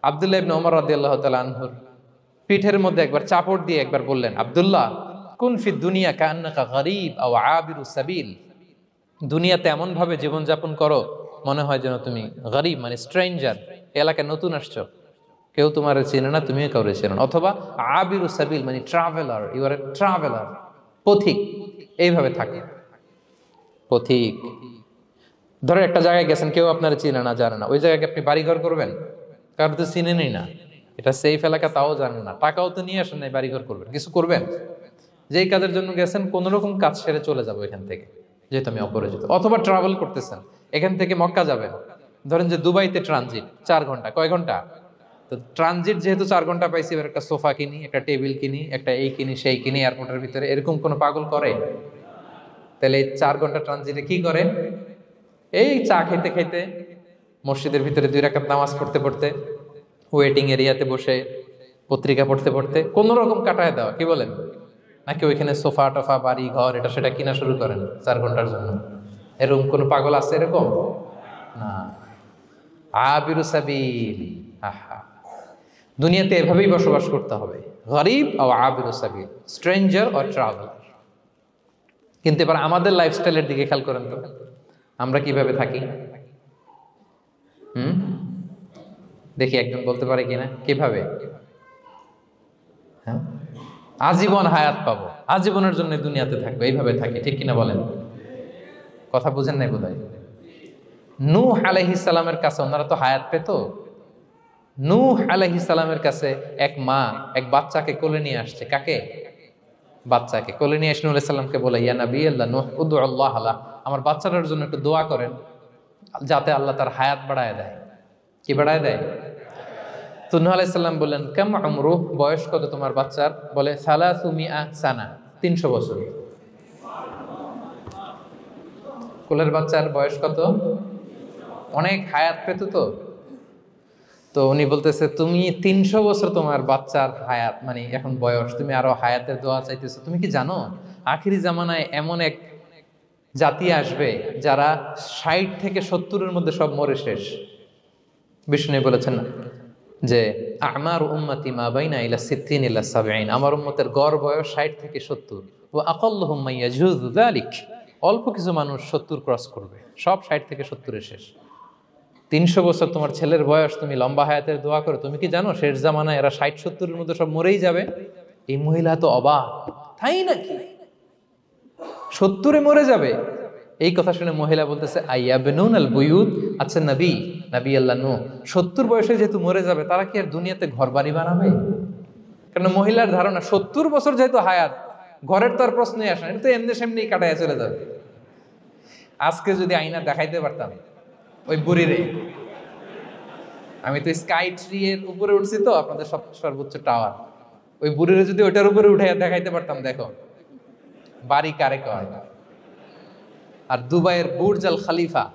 আব্দুল্লাহ ইবনে ওমর রাদিয়াল্লাহু তাআলা আনহুর পিঠের মধ্যে একবার চাপড় দিয়ে একবার বললেন, আব্দুল্লাহ, কুন ফি দুনিয়া কান্নাকা গরীব আও আবিরু সাবিল। দুনিয়াতে এমন ভাবে জীবনযাপন করো মনে হয় যেন তুমি গরীব, মানে স্ট্রেঞ্জার, এলাকায় নতুন আসছো, কেউ তোমার চেনে না, তুমিও কাউরে চেনো না। অথবা আবিরু সাবিল মানে traveller, you are a traveller, পথিক। এইভাবে থাকে পথিক। ধরো একটা জায়গায় গেছেন, কেউ আপনারা চিনে না, জানে না, ওই জায়গায় আপনি বাড়িঘর করবেন? কারণ তো চিনেনই না, এটা সেফ এলাকা তাও জানেন না, টাকাও তো নিয়ে আসেন নাই, বাড়িঘর করবেন? কিছু করবেন? যেই কাজের জন্য গেছেন কোন রকম কাজ সেরে চলে যাবো এখান থেকে, যেহেতু আমি অপরিচিত। অথবা ট্রাভেল করতেছেন, এখান থেকে মক্কা যাবেন, ধরেন যে দুবাইতে ট্রানজিট 4 ঘন্টা, কয় ঘন্টা? তো ট্রানজিট যেহেতু 4 ঘন্টা পাইছি, এবার একটা সোফা কিনি, একটা টেবিল কিনি, একটা এই কিনি সেই কিনি এয়ারপোর্টের ভিতরে, এরকম কোনো পাগল করে? তাহলে এই 4 ঘন্টা ট্রানজিটে কি করে? এই চা খাইতে খাইতে, মসজিদের ভিতরে 2 রাকাত নামাজ পড়তে পড়তে, ওয়েটিং এরিয়াতে বসে পত্রিকা পড়তে পড়তে কোনো রকম কাটায় দেওয়া, কি বলেন? নাকি ওইখানে সোফা টোফা বাড়ি ঘর এটা সেটা কিনা শুরু করেন 4 ঘন্টার জন্য? এরকম কোনো পাগল আছে এরকম? না। আবিরু সাবিল, আহা, দুনিয়াতে এভাবেই বসবাস করতে হবে, গরিব ও আবিরু সাবিল, স্ট্রেঞ্জার ও ট্রাভেলার। কিন্তু এবার আমাদের লাইফস্টাইলের দিকে খেয়াল করেন তো, আমরা কিভাবে থাকি? দেখি একজন বলতে পারে কিনা কিভাবে? হ্যাঁ, আজীবন হায়াত পাবো, আজীবনের জন্য দুনিয়াতে থাকবো, এইভাবে থাকি, ঠিক কিনা বলেন? কথা বুঝেন নাই বোধহয়। নূহ আলাইহিস সালামের কাছে ওনারা তো হায়াত পেত। নূহ আলাইহিস সালামের কাছে এক মা এক বাচ্চাকে কোলে নিয়ে আসছে। কাকে? বাচ্চাকে কোলে নিয়ে এসে নূহ আলাইহিস সালামকে বলে, ইয়া নবী আল্লাহ নূহ, উদু আল্লাহ আলা, আমার বাচ্চাটার জন্য একটু দোয়া করেন, যাতে আল্লাহ তার হায়াত বাড়ায় দেয়। কি বাড়ায় দেয়? তো নূহ আলাইহিস সালাম বললেন, কাম উমরুহ, বয়স কত তোমার বাচ্চার? বলে, সালাসু মিআ সানা, 300 বছর। কোলের বাচ্চার বয়স কত? অনেক হায়াত পেত তো। তো উনি বলতেছে, তুমি 300 বছর তোমার বাচ্চার হায়াত, মানে এখন বয়স, তুমি আরো হায়াতের দোয়া চাইতেছো? তুমি কি জানো আখিরি জামানায় এমন এক জাতি আসবে যারা 60 থেকে 70-এর মধ্যে সব মরে শেষ? বিষ্ণু বলেছেন যে আমার উম্মতি মা বাইনা ইলা 60 ইলা 70, আমার উম্মতের গড় বয়স 60 থেকে 70। ওয়া আকাল্লুহুম মাইয়াজুযু যালিক, অল্প কিছু মানুষ 70 ক্রস করবে, সব 60 থেকে 70-এ শেষ। 300 বছর তোমার ছেলের বয়স, তুমি লম্বা হায়াতের দোয়া করো, তুমি কি জানো শেষ জামানায় এরা 60-70-এর মধ্যে সব মরেই যাবে? এই মহিলা তো অবাক, তাই নাকি 70-এ মরে যাবে? এই কথা শুনে মহিলা বলতেছে, আইয়াবনুন আল বুয়ুত, আচ্ছা নবী, নবী আল্লাহ নূহ 70 বয়সে যেহেতু মরে যাবে, তারা কি আর দুনিয়াতে ঘর বাড়ি বানাবে? কারণ মহিলার ধারণা 70 বছর যেহেতু হায়াত, ঘরের তো আর প্রশ্নই আসে না, এটা তো এমনি সেমনি কাটায় চলে যাবে। আজকে যদি আইনা দেখাইতে পারতাম ওই বুড়িরে, আমি তো স্কাই ট্রি এর উপরে উঠছি তো, আপনাদের সর্বোচ্চ টাওয়ার, ওই বুড়িরে যদি ওইটার উপরে উঠে দেখাইতে পারতাম, দেখো বাড়ি কারে কয়। আর দুবাইয়ের বুর্জ আল খালিফা,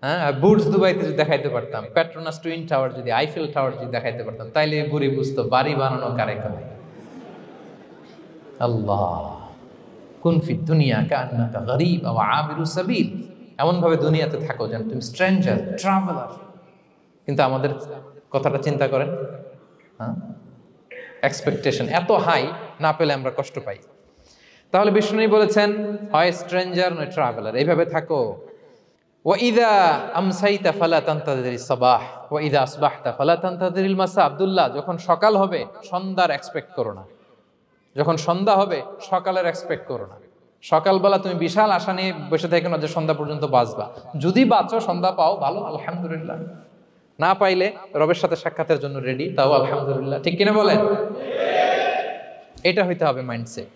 হ্যাঁ, বুর্জ দুবাইতে যদি দেখাইতে পারতাম, পেট্রোনাস টুইন টাওয়ার যদি, আইফেল টাওয়ার যদি দেখাইতে পারতাম, তাইলে বুড়ি বুঝতো বাড়ি বানানো কারে কয়। আল্লাহ, কুন ফিদ দুনিয়া কান্নাকা গরীব আও আবিরু সাবিল, এমন ভাবে দুনিয়াতে থাকো যেন তুমি স্ট্রেঞ্জার, ট্রাভেলার। কিন্তু আমাদের কথাটা চিন্তা করেন, হ্যাঁ, এক্সপেকটেশন এত হাই, না পেলে আমরা কষ্ট পাই। তাহলে বিষ্ণু বলেছেন, হয় স্ট্রেঞ্জার নয় ট্রাভেলার, এইভাবে থাকো। ওয়াইদা আমসাইতা ফালা তানতাযিরিস সাবাহ ওয়াইদা আসবাহতা ফালা তানতাযিরিল মাসা। আব্দুল্লাহ, যখন সকাল হবে সন্ধ্যার এক্সপেক্ট করো না, যখন সন্ধ্যা হবে সকালের এক্সপেক্ট করো না। সকালবেলা তুমি বিশাল আশা নিয়ে বসে থাকো না যে সন্ধ্যা পর্যন্ত বাঁচবা। যদি বাঁচো, সন্ধ্যা পাও, ভালো, আলহামদুলিল্লাহ। না পাইলে রবের সাথে সাক্ষাতের জন্য রেডি, তাও আলহামদুলিল্লাহ। ঠিক কিনা বলেন? এটা হইতে হবে mindset.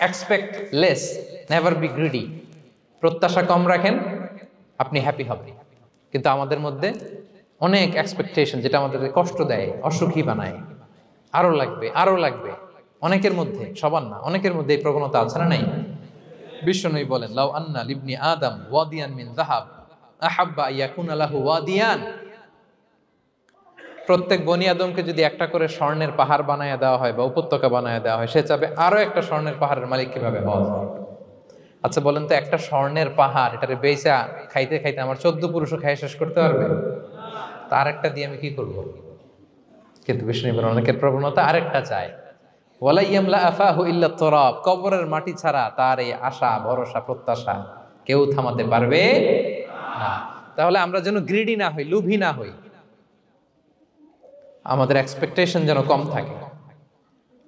Expect less, never be greedy. প্রত্যাশা কম রাখেন, আপনি হ্যাপি হবেন। কিন্তু আমাদের মধ্যে অনেক এক্সপেকটেশন, যেটা আমাদেরকে কষ্ট দেয়, অসুখী বানায়, আরো লাগবে আরো লাগবে। অনেকের মধ্যে, সবার না, অনেকের মধ্যে এই প্রবণতা আছে না নাই? বিশ্বনবী বলেন, লাউ আন্না লিবনি আদম ওয়াদিয়ান মিন যাহাব আহাব্বা ইয়াকুনা লাহু ওয়াদিয়ান। প্রত্যেক বনি আদমকে যদি একটা করে স্বর্ণের পাহাড় বানায় দেওয়া হয় বা উপত্যকা বানায় দেওয়া হয়, সে চাবে আরো একটা স্বর্ণের পাহাড়ের মালিক কিভাবে হওয়া যায়। আচ্ছা বলেন তো, একটা স্বর্ণের পাহাড়, এটারে বেচা খাইতে খাইতে আমার 14 পুরুষও খাই শেষ করতে পারবে? তার একটা দিয়ে আমি কি করব? কিন্তু বিষ্ণু বলেন, অনেকের প্রবণতা আরেকটা চায়, ওয়ালা ইয়ামলা আফাহু ইল্লা তুরাব, কবরের মাটি ছাড়া তার এই আশা ভরসা প্রত্যাশা কেউ থামাতে পারবে না। তাহলে আমরা যেন গ্রিডি না হই, লোভী না হই, আমাদের এক্সপেকটেশন যেন কম থাকে।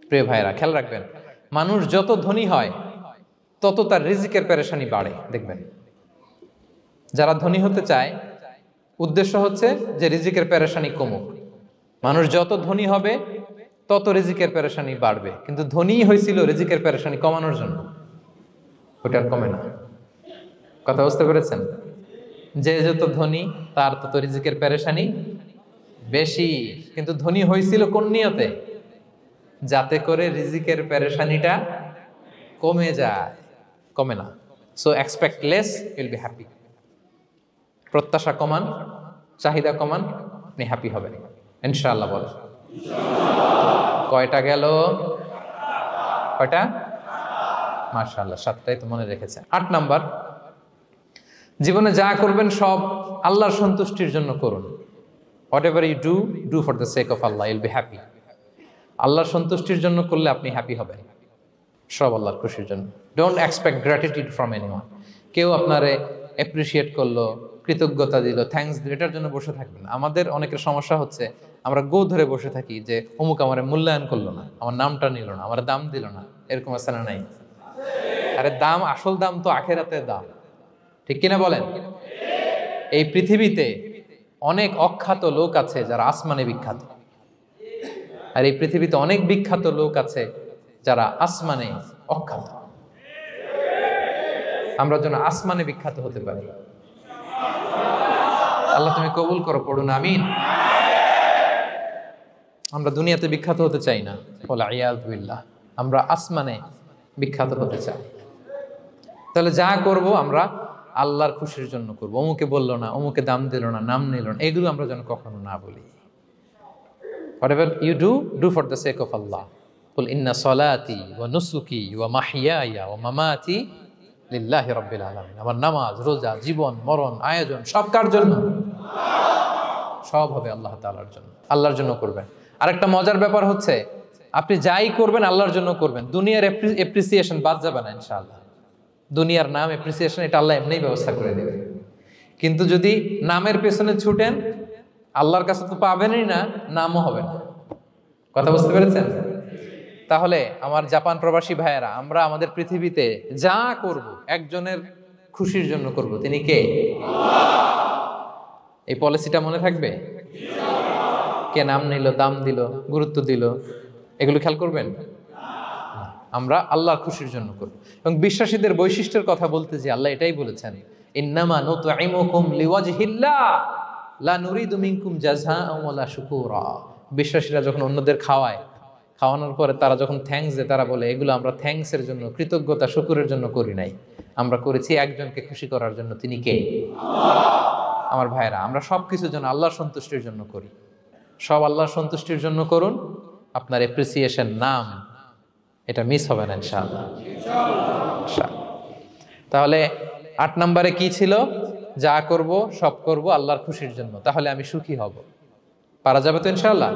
প্রিয় ভাইরা, খেয়াল রাখবেন, মানুষ যত ধনী হয় তত তার রিজিকের পেরেশানি বাড়ে। দেখবেন যারা ধনী হতে চায় উদ্দেশ্য হচ্ছে যে রিজিকের পেরেশানি কমুক। মানুষ যত ধনী হবে তত রিজিকের পেরেশানি বাড়বে, কিন্তু ধনী হয়েছিল রিজিকের পেরেশানি কমানোর জন্য, ওটা আর কমে না। কথা বুঝতে পেরেছেন? যে যত ধনী তার তত রিজিকের পেরেশানি বেশি, কিন্তু ধনী হয়েছিল কোন নিয়তে? যাতে করে রিজিকের পেরেশানিটা কমে যায়, কমে না। So expect less, will be happy. প্রত্যাশা কমান, চাহিদা কমান, আপনি হ্যাপি হবেন ইনশাআল্লাহ। বলে কয়টা গেল? কয়টা? মাশাআল্লাহ, 7টাই তো মনে রেখেছেন। 8 নাম্বার, জীবনে যা করবেন সব আল্লাহর সন্তুষ্টির জন্য করুন। Whatever you do, do for the sake of Allah, you'll be happy. আল্লাহর সন্তুষ্টির জন্য করলে আপনি হ্যাপি হবেন, সব আল্লাহর খুশির জন্য। Don't expect gratitude from anyone. কেউ আপনারে অ্যাপ্রিসিয়েট করলো, কৃতজ্ঞতা দিল, থ্যাঙ্কস দিল, এটার জন্য বসে থাকবেন। আমাদের অনেকের সমস্যা হচ্ছে আমরা গো ধরে বসে থাকি যে অমুক আমার মূল্যায়ন করলো না, আমার নামটা নিল না, আমার দাম দিল না। এরকম আছে না নাই? আরে দাম, আসল দাম তো আখেরাতের দাম, ঠিক কিনা বলেন? এই পৃথিবীতে অনেক অখ্যাত লোক আছে যারা আসমানে বিখ্যাত, আর এই পৃথিবীতে অনেক বিখ্যাত লোক আছে যারা আসমানে অখ্যাত। আমরা যেন আসমানে বিখ্যাত হতে পারি। আল্লাহ তুমি কবুল করো, পড়ুন আমিন। আমরা দুনিয়াতে বিখ্যাত হতে চাই না, ওয়াল ইয়াযু বিল্লাহ, আমরা আসমানে বিখ্যাত হতে চাই। তাহলে যা করব আমরা আল্লাহর খুশির জন্য করব। অমুকে বললো না, অমুকে দাম দিল না, নাম নিল না, এগুলো আমরা যেন কখনো না বলি। Whatever you do, do for the sake of Allah. Qul inna salati wa nusuki wa mahyaya wa mamati lillahi rabbil alamin. আমার নামাজ, রোজা, জীবন, মরণ, আয়োজন সব কার জন্য? সব হবে আল্লাহ তাআলার জন্য, আল্লাহর জন্য করবেন। আরেকটা মজার ব্যাপার হচ্ছে আপনি যাই করবেন আল্লাহর জন্য করবেন। দুনিয়ার এপ্রিসিয়েশন বাদ যাবে না ইনশাআল্লাহ। দুনিয়ার নাম, এপ্রিসিয়েশন, এটা আল্লাহ এমনিই ব্যবস্থা করে দেবে। কিন্তু যদি নামের পেছনে ছুটেন, আল্লাহর কাছে তো পাবেনই না, নামও হবে না। কথা বুঝতে পেরেছেন? তাহলে আমার জাপান প্রবাসী ভাইয়েরা, আমরা আমাদের পৃথিবীতে যা করব একজনের খুশির জন্য করব। তিনি কে? এই পলিসিটা মনে থাকবে? কে নাম নিল, দাম দিল, গুরুত্ব দিল, এগুলো খেয়াল করবেন? আমরা আল্লাহর খুশির জন্য করব। এবং বিশ্বাসীদের বৈশিষ্ট্যের কথা বলতে যে আল্লাহ এটাই বলেছেন, ইন্নামা নুতঈমুকুম লিওয়াজহিল্লাহ লা নুরিদু মিনকুম জাযাআন ওয়ালা শুকুরা। বিশ্বাসীরা যখন অন্যদের খাওয়ায়, খাওয়ানোর পরে তারা যখন থ্যাঙ্কস দেয়, তারা বলে এগুলো আমরা থ্যাঙ্কসের জন্য, কৃতজ্ঞতা, শুকরের জন্য করি নাই, আমরা করেছি একজনকে খুশি করার জন্য। তিনি কে? আমার ভাইরা, আমরা সব কিছু যেন আল্লাহর সন্তুষ্টির জন্য করি। সব আল্লাহর সন্তুষ্টির জন্য করুন। আপনার এপ্রিসিয়েশন, নাম, এটা মিস হবে না ইনশাআল্লাহ। তাহলে 8 নম্বরে কি ছিল? যা করব সব করব আল্লাহর খুশির জন্য, তাহলে আমি সুখী হব। পারা যাবে তো ইনশাআল্লাহ?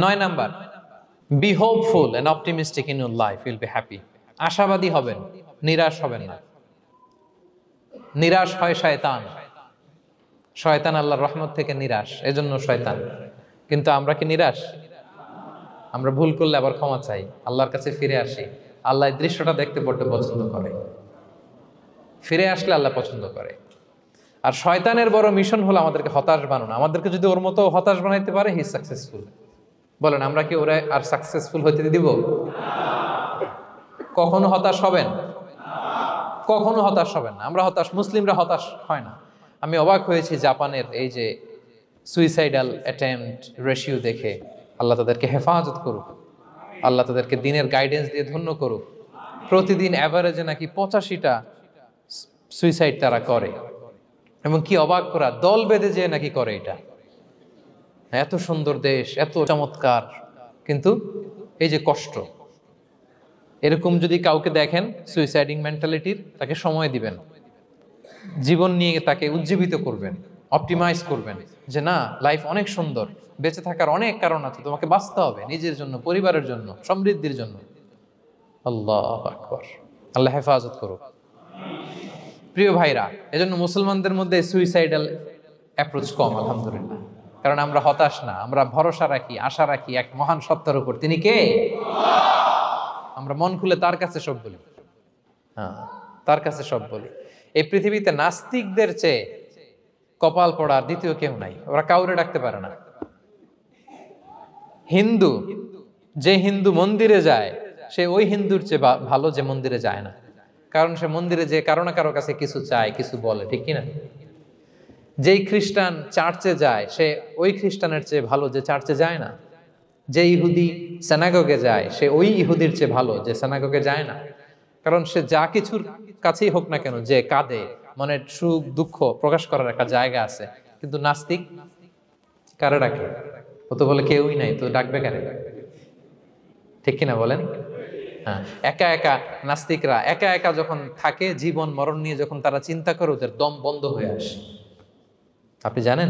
9 number, be hopeful and optimistic in your life, will be happy. আশাবাদী হবেন, নিরাশ হবেন না। নিরাশ হয় শয়তান। শয়তান আল্লাহর রহমত থেকে নিরাশ, এজন্য শয়তান। কিন্তু আমরা কি নিরাশ? আমরা ভুল করলে আবার ক্ষমা চাই, আল্লাহর কাছে ফিরে আসি। আল্লাহ এই দৃশ্যটা দেখতে বড্ড পছন্দ করে। ফিরে আসলে আল্লাহ পছন্দ করে। আর শয়তানের বড় মিশন হলো আমাদেরকে হতাশ বানানো। আমাদেরকে যদি ওর মতো হতাশ বানাইতে পারে, হি ইজ সাকসেসফুল। বলেন, আমরা কি ওরা আর সাকসেসফুল হইতে দিব? কখনো হতাশ হবেন? কখনো হতাশ হবেন না। আমরা হতাশ, মুসলিমরা হতাশ হয় না। আমি অবাক হয়েছি জাপানের এই যে সুইসাইডাল অ্যাটেম্পট রেশিও দেখে। আল্লাহ তাদেরকে হেফাজত করুক, আল্লাহ তাদেরকে দিনের গাইডেন্স দিয়ে ধন্য করুক। প্রতিদিন অ্যাভারেজে নাকি 85টা সুইসাইড তারা করে, এবং কি অবাক করা, দল বেঁধে যেয়ে নাকি করে এটা। এত সুন্দর দেশ, এত চমৎকার, কিন্তু এই যে কষ্ট। এরকম যদি কাউকে দেখেন সুইসাইডিং মেন্টালিটির, তাকে সময় দিবেন, জীবন নিয়ে তাকে উজ্জীবিত করবেন, অপটিমাইজ করবেন যে না, লাইফ অনেক সুন্দর, বেঁচে থাকার অনেক কারণ আছে, তোমাকে বাঁচতে হবে নিজের জন্য, পরিবারের জন্য, সমৃদ্ধির জন্য। আল্লাহু আকবার। আল্লাহ হেফাজত করুক। প্রিয় ভাইরা, এজন্য মুসলমানদের মধ্যে সুইসাইডাল অ্যাপ্রোচ কম, আলহামদুলিল্লাহ। কারণ আমরা হতাশ না, আমরা ভরসা রাখি, আশা রাখি এক মহান সত্তার উপর। তিনি কে? আমরা মন খুলে তার কাছে সব বলি। হ্যাঁ, তার কাছে সব বলি। এই পৃথিবীতে নাস্তিকদের চেয়ে কপাল পড়ার দ্বিতীয় কেউ নাই, ওরা কাউরে ডাকতে পারে না। হিন্দু, যে হিন্দু মন্দিরে যায় সে ওই হিন্দুর চেয়ে ভালো যে মন্দিরে যায় না, কারণ সে মন্দিরে যে কারো না কারো কাছে কিছু চায়, কিছু বলে, ঠিক কিনা? যেই খ্রিস্টান চার্চে যায় সে ওই খ্রিস্টানের চেয়ে ভালো যে চার্চে যায় না। যে ইহুদি সেনাগগে যায় সে ওই ইহুদির চেয়ে ভালো যে সেনাগগে যায় না, কারণ সে যা কিছুর কাছেই হোক না কেন, যে কাঁদে, মনের সুখ দুঃখ প্রকাশ করার একটা জায়গা আছে। কিন্তু নাস্তিক কারে ডাকে? ও তো বলে কেউই নাই, তো ডাকবে কারে? ঠিক কিনা বলেন? হ্যাঁ, একা একা নাস্তিকরা একা একা যখন থাকে, জীবন মরণ নিয়ে যখন তারা চিন্তা করে, ওদের দম বন্ধ হয়ে আসে। আপনি জানেন,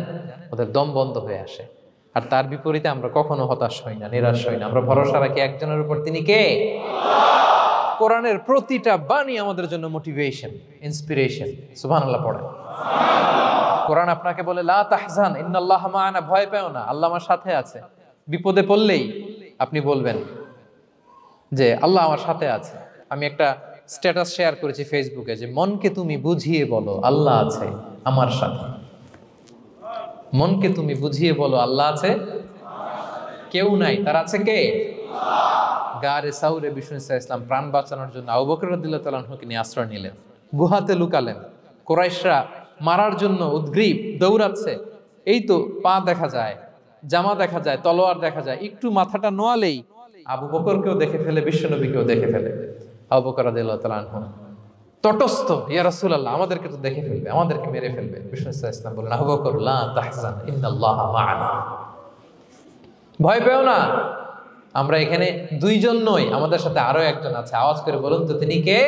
ওদের দম বন্ধ হয়ে আসে। আর তার বিপরীতে আমরা কখনো হতাশ হই না, নিরাশ হই না। আমরা ভরসা রাখি একজনের উপর, তিনি কে? কোরআনের প্রতিটা বাণী আমাদের জন্য মোটিভেশন, ইন্সপিরেশন। সুবহানাল্লাহ পড়েন। কোরআন আপনাকে বলে লা তাহজান ইন্নাল্লাহা মা'ানা, ভয় পেও না, আল্লাহ আমার সাথে আছে। বিপদে পড়লেই আপনি বলবেন যে আল্লাহ আমার সাথে আছে। আমি একটা স্ট্যাটাস শেয়ার করেছি ফেসবুকে যে মনকে তুমি বুঝিয়ে বলো আল্লাহ আছে আমার সাথে। মনকে তুমি বুঝিয়ে বলো আল্লাহ আছে, কেউ নাই, তার আছে কে? গারে সাউরে বিষ্ণু ইসলাম প্রাণ বাঁচানোর জন্য আবু বকর রাদিয়াল্লাহু তাআলা আনহুকে নিয়ে আশ্রয় নিলেন, গুহাতে লুকালেন। কুরাইশরা মারার জন্য উদ্গ্রীব, দৌড়াচ্ছে। এই তো পা দেখা যায়, জামা দেখা যায়, তলোয়ার দেখা যায়, একটু মাথাটা নোয়ালেই আবু বকরকেও দেখে ফেলে, বিশ্বনবীকেও দেখে ফেলে। আবু বকর রাদিয়াল্লাহু তাআলা আনহু তটস্থ, ইয়া রাসূলুল্লাহ আমাদেরকে তো দেখে ফেলবে, আমাদেরকে মেরে ফেলবে। বিষ্ণু ইসলাম বললেন আবু বকর লা তাহজান ইন্নাল্লাহা মা'ানা, ভয় পেও না, আমরা এখানে দুইজন নই, আমাদের সাথে আরো একজন আছে। আওয়াজ করে বলুন তো তিনি কে?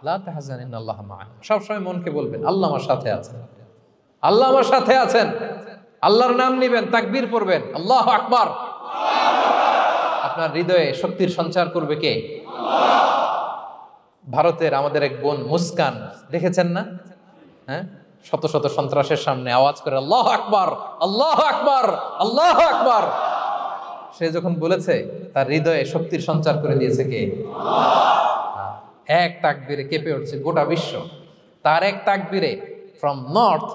লা তাহজান ইন্নাল্লাহা মা'ানা। সবসময় মনকে বলবেন আল্লাহ আমার সাথে আছেন, আল্লাহ আমার সাথে আছেন। আল্লাহর নাম নিবেন, তাকবীর পড়বেন, আল্লাহু আকবার। আপনার হৃদয়ে শক্তির সঞ্চার করবে কে? ভারতের আমাদের এক বোন মুস্কান, দেখেছেন না? হ্যাঁ, শত শত সন্ত্রাসের সামনে আওয়াজ করে আল্লাহু আকবার, আল্লাহু আকবার, আল্লাহু আকবার। সে যখন বলেছে, তার হৃদয়ে শক্তির সঞ্চার করে দিয়েছে কে? এক তাকবীরে কেঁপে উঠছে গোটা বিশ্ব। তার এক তাকবীরে from north